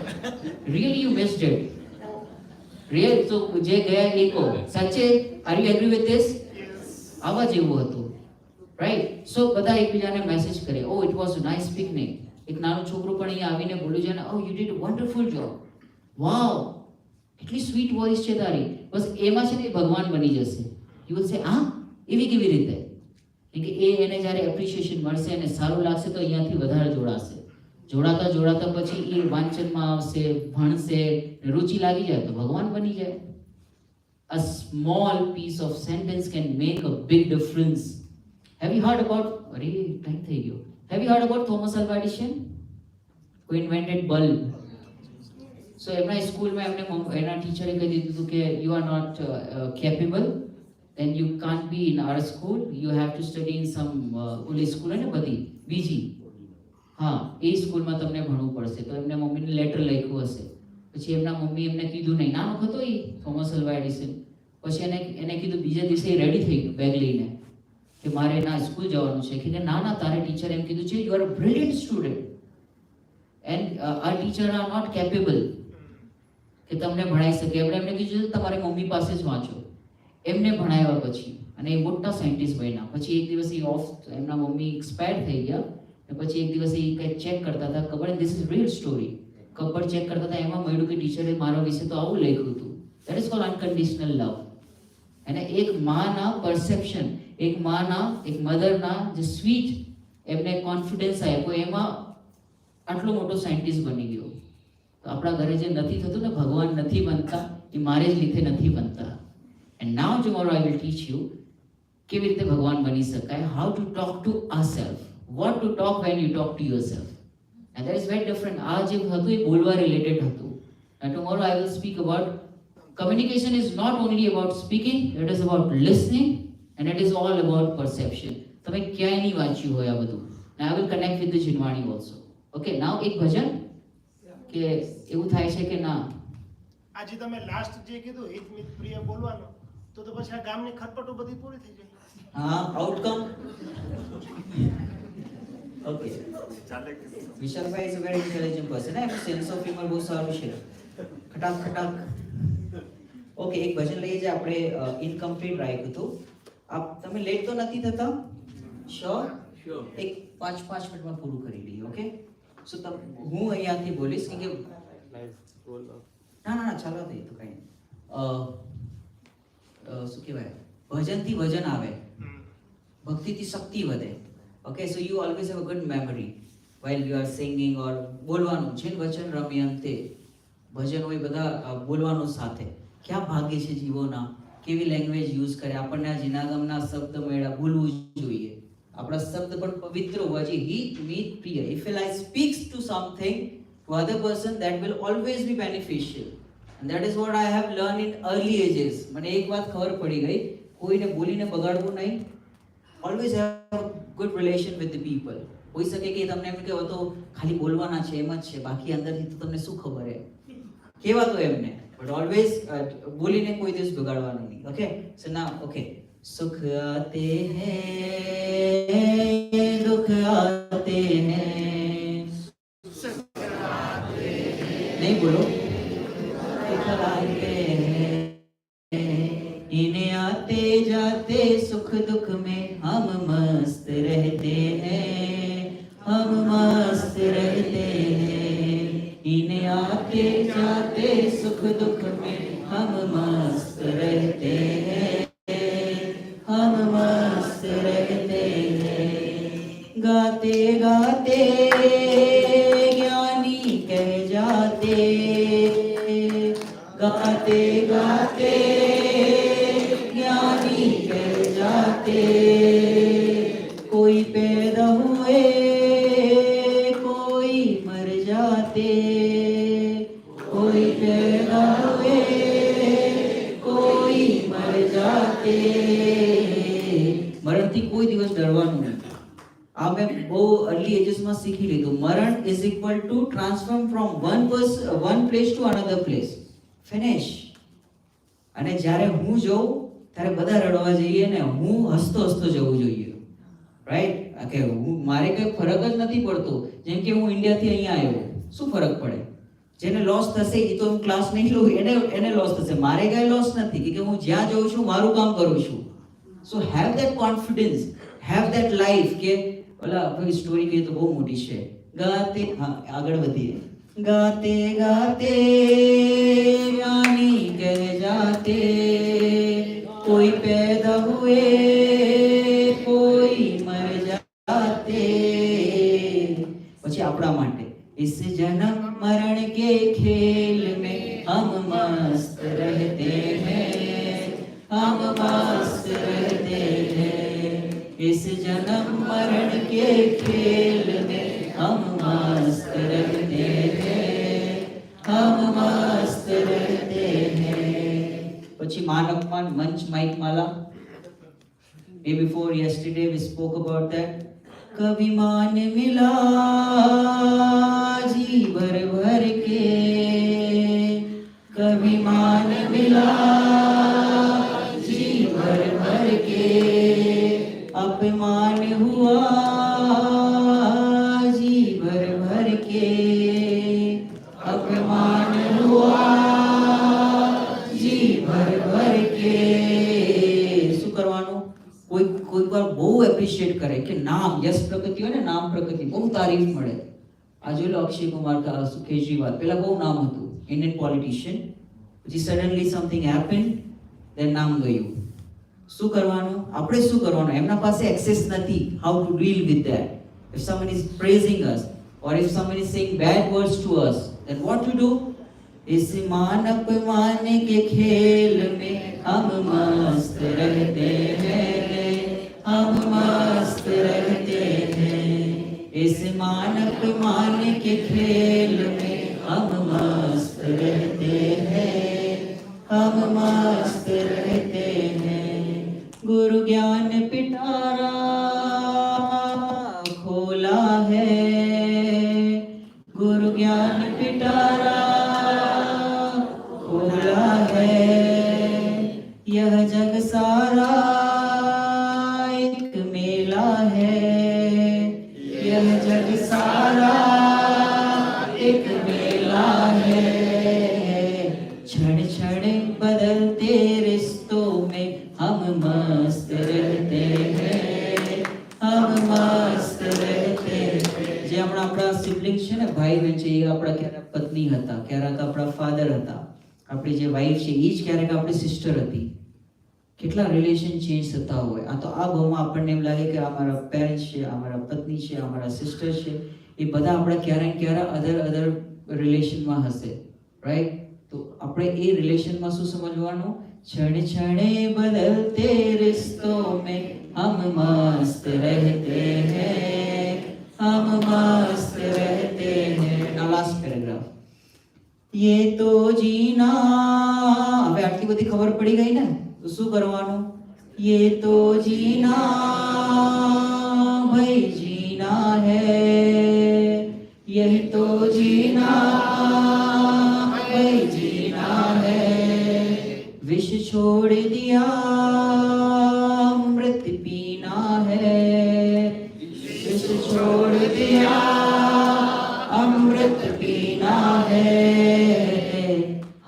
Really you missed it? Real તો જે ગયા એ કહો, સાચે are you agree with this? આવા જેવું હતું, રાઈટ? સો બધા એકબીજાને મેસેજ કરે, oh it was a nice picnic. એક નાનું છોકરું પણ અહીંયા આવીને બોલ્યું છે ને, oh you did wonderful job, wow, કેટલી સ્વીટ વોઇસ છે તારી. બસ એમાં છે ને ભગવાન બની જશે. યુ વિલ સે હા, એવી કેવી રીતે? કેમ કે એને જ્યારે એપ્રિશિએશન મળશે અને સારું લાગશે તો અહીંયાથી વધારે જોડાશે. જોડાતા પછી એ વાંચનમાં આવશે, ભણશે, રુચિ લાગી જાય તો ભગવાન બની જાય. A small piece of sentence can make a big difference. Have you heard about, અરે ટાઈમ થઈ ગયો. Have you heard about Thomas Alva Edison? Who invented bulb? So એમના સ્કૂલમાં એના ટીચરે કહી દીધું કે you are not capable, then you can't be in our school, you have to study in some ઓલી સ્કૂલ ને બધી બીજી, હા એ સ્કૂલમાં તમને ભણવું પડશે. તો એમને મમ્મીને લેટર લખ્યું હશે. પછી એમના મમ્મી એમને કીધું નહીં, નાનો હતો એ થોમસ અલ્વા એડિસન. પછી એને કીધું, બીજા દિવસે રેડી થઈ ગયું બેગ લઈને કે મારે ના સ્કૂલ જવાનું છે. કે ના તારે ટીચર એમ કીધું છે, you are a brilliant student and our teacher are not capable કે તમને ભણાવી શકે. એમને કીધું તમારી મમ્મી પાસે જ વાંચો. એમને ભણાવ્યા પછી અને એ મોટા સાયન્ટિસ્ટ બન્યા. પછી એક દિવસ એ એમના મમ્મી એક્સપાયર થઈ ગયા. પછી એક દિવસ એ કંઈક ચેક કરતા હતા, ખબર ધીસ ઇઝ રિયલ સ્ટોરી. કપડ ચેક કરતા હતા, એમાં મળ્યું કે ટીચરે મારા વિશે તો આવું લખ્યું હતું. That is called unconditional love. અને એક માના પરસેપ્શન, એક મધરના જે સ્વીટ એમને કોન્ફિડન્સ આપ્યો, એમાં આટલો મોટો સાયન્ટિસ્ટ બની ગયો. તો આપણા ઘરે જે નથી થતું ને, ભગવાન નથી બનતા, એ મારે જ લીધે નથી બનતા. And now tomorrow I will teach you કેવી રીતે ભગવાન બની શકાય. How to talk to ourselves, what to talk when you talk to yourself. And that is very different. આ જે હતું એ બોલવા રિલેટેડ હતું. And tomorrow I will speak about communication is not only about speaking, it is about listening and it is all about perception. તમે ક્યાંય નહીં વાંચ્યું હોય આ બધું. And I will connect with the Jinwani also. Okay, now એક ભજન કે એવું થાય છે કે ના, આજે તમે લાસ્ટ જે કીધું હિત મિત પ્રિય બોલવાનું, તો પછી આ ગામની ખટપટો બધી પૂરી થઈ જાય. હા, outcome Okay. Vishal bhai is a very intelligent person. એમનું sense of humor બહુ સારું છે. ખટાક ખટાક. Okay, એક ભજન લઈએ જે આપણે ઇનકમ્પ્લીટ રાખ્યું હતું. આપ તમે લેટ તો નથી થતા? શ્યોર? એક 5 મિનિટમાં પૂરું કરી લઈએ. ઓકે? સો હું અહીંયાથી બોલીશ કે ના ચાલો તો એ તો કઈ શું કહેવાય, ભજનથી વજન આવે, ભક્તિથી શક્તિ વધે. Okay, so you always have a good memory while you are singing or બોલવાનું છે વચન રમ્યંતે ભજન હોય બધા બોલવાનું સાથે. ક્યાં ભાગ્ય છે જીવોના, કેવી લેંગ્વેજ યુઝ કરે. આપણને આ જીનાગમના શબ્દ મેળા ભૂલવું જોઈએ. આપણા શબ્દ પણ પવિત્ર હોવા જોઈએ. હિત મીત પ્રિય. If I speaks to something to other person, that will always be beneficial. And that is what I have learned in early ages. મને એક વાત ખબર પડી ગઈ, કોઈને બોલીને બગાડવું નહીં. Always have a good relation with the people. હોઈ શકે કે તમને એમ કહેવો તો ખાલી બોલવાના છે એમ જ છે, બાકી અંદરથી તો તમને શું ખબર હે, કેવા તો એમને. બટ ઓલવેઝ બોલીને કોઈ દિવસ બગાડવાનું નહીં. ઓકે, સો નાઉ ઓકે. સુખ આતે હૈ દુખ આતે હૈ, નહીં બોલો, दुख आते हैं, इन्हें आते जाते सुख दुख में हम मस्त रहते हैं, हम मस्त रहते हैं. इन्हें आते जाते सुख दुख में हम मस्त रहते हैं, हम मस्त रहते हैं. गाते गाते ज्ञानी कह जाते, गाते गाते ज्ञानी कह जाते. कोई पैदा हुए कोई मर जाते, कोई पैदा हुए कोई मर जाते. મરણથી કોઈ દિવસ ડરવાનું નહીં. આ મેં બહુ અર્લી એજીસમાં શીખી લીધું. મરણ is equal to transform from one place to another place. Finish. અને જ્યારે હું જઉં ત્યારે બધા રડવા જઈએ ને હું હસતો હસતો જવું જોઈએ. રાઈટ? કે હું મારે કંઈ ફરક જ નથી પડતો. જેમ કે હું ઇન્ડિયાથી અહીંયા આવ્યો, શું ફરક પડે? જેને લોસ થશે એ તો હું ક્લાસ નહીં લઉં, એને લોસ થશે. મારે કાંઈ લોસ નથી કે હું જ્યાં જઉં છું મારું કામ કરું છું. સો have that confidence, have that life. કે ઓલા કોઈ સ્ટોરી કહીએ તો બહુ મોટી છે. ગાતે, હા આગળ વધીએ. गाते गाते ज्ञानी कह जाते, कोई पैदा हुए कोई मर जाते. પછી આપણા માટે इस जन्म मरण के खेल में हम मस्त रहते हैं, हम मस्त रहते हैं. इस जन्म मरण के खेल में हम मस्त रहते हैं, हम मस्त रहते हैं. પછી માન અપમાન મંચ Mike Mala. Day before yesterday we spoke about that. कभी मान मिला जी भर भर के, कभी मान मिला जी भर भर के. अपमान हुआ जी भर भर के, अपमान हुआ जी भर भर के. શું કરવાનું? કોઈ વાર બહુ એપ્રિશિએટ કરે કે નામ, યશ પ્રગતિ હોય ને, નામ પ્રગતિ, બહુ તારીફ મળે. આ જોઈ લો અક્ષય કુમાર કેજરીવાલ, પેલા બહુ નામ હતું, ઇન્ડિયન પોલિટિશિયન. પછી સડનલી સમથિંગ હેપન, દેન નામ ગયું. શું કરવાનું? આપણે શું કરવાનું? એમના પાસે એક્સેસ નથી. How to deal with that? If someone is praising us or if someone is saying bad words to us, then what to do? इस मान अपमान के खेल में हम मस्त रहते हैं, हम मस्त रहते हैं. इस मान अपमान के खेल में हम मस्त रहते हैं, हम मस्त रहते हैं. गुरु ज्ञान पिटारा खोला है, गुरु ज्ञान पिटारा खोला है. यह जग सारा एक मेला है, यह रिश्तों में हम मस्त रहते हैं, हम मस्त रहते हैं. જે આપણા સિબ્લિંગ છે ને, ભાઈ બહેન છે, એ આપણા ક્યારેક પત્ની હતા, ક્યારેક આપણા ફાધર હતા, આપણી જે વાઈફ છે એ જ ક્યારેક આપણી સિસ્ટર હતી. કેટલા રિલેશન ચેન્જ થતા હોય. આ તો આ ભાવમાં આપણને એમ લાગે કે આ મારા પેરેન્ટ્સ છે, આ મારા પત્ની છે, આ મારા સિસ્ટર છે, એ બધા આપણા ક્યારે ક્યારે અધર રિલેશનમાં હશે, રાઈટ? તો આપણે એ રિલેશનમાં શું સમજવાનું? क्षण क्षण बदलते रिश्तों में हम मस्त रहते हैं, हम मस्त रहते हैं. Now last paragraph. ये तो जीना. હવે આટલી બધી ખબર પડી ગઈ ને, તો શું કરવાનું? ये तो जीना भाई जीना है, यही तो जीना भाई जीना है. विष छोड़ दिया अमृत पीना है, विष छोड़ दिया अमृत पीना है.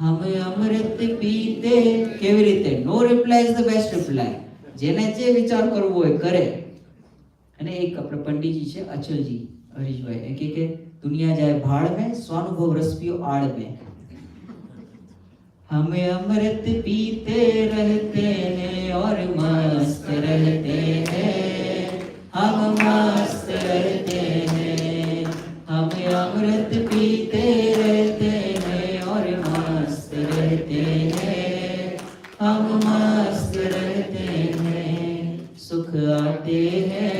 हम अमृत पीते કેવી રીતે? No reply is the best reply. જેને જે વિચાર કરવો હોય કરે. અને એક આપણે પંડિતજી છે અચલજી હરીશભાઈ, એ કે દુનિયા જાય ભાડ में, स्वानुभव रस पियो आड़ में. हम अमृत पीते रहते हैं और मस्त रहते हैं, हम मस्त रहते हैं. हम अमृत पीते रहते हैं और मस्त रहते हैं, हम मस्त रहते हैं. सुख आते हैं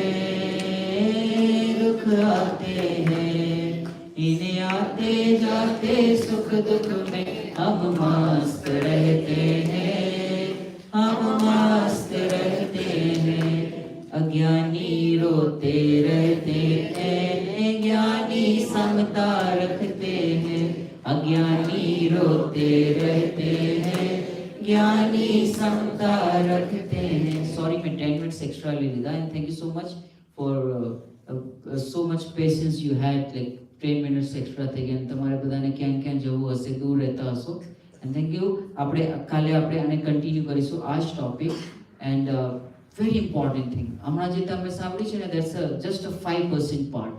दुख आते हैं, इन्हें आते जाते सुख दुख में हम मस्त रहते हैं, हम मस्त रहते हैं. अज्ञानी रोते रहते हैं, ज्ञानी समता रखते हैं. अज्ञानी रोते रहते हैं, ज्ञानी समता रखते हैं. सॉरी मैं 10 minutes extra ले लिया. And thank you so much for so much patience you had. Like 10 minutes extra થઈ ગયા. તમારે બધાને ક્યાં ક્યાં જવું હશે, દૂર રહેતા હશો. And thank you. આપણે કાલે આપણે આને કન્ટિન્યુ કરીશું આ જ topic. And very important thing, હમણાં જે તમે સાંભળી છે ને, દેટ્સ જસ્ટ અ 5% પાર્ટ.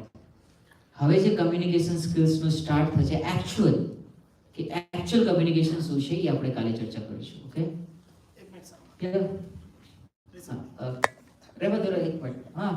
હવે જે કમ્યુનિકેશન સ્કિલ્સનું સ્ટાર્ટ થશે એકચ્યુઅલ, કે એકચ્યુઅલ કમ્યુનિકેશન શું છે એ આપણે કાલે ચર્ચા કરીશું. Okay, clear? રેવા દો એક મિનિટ. હા.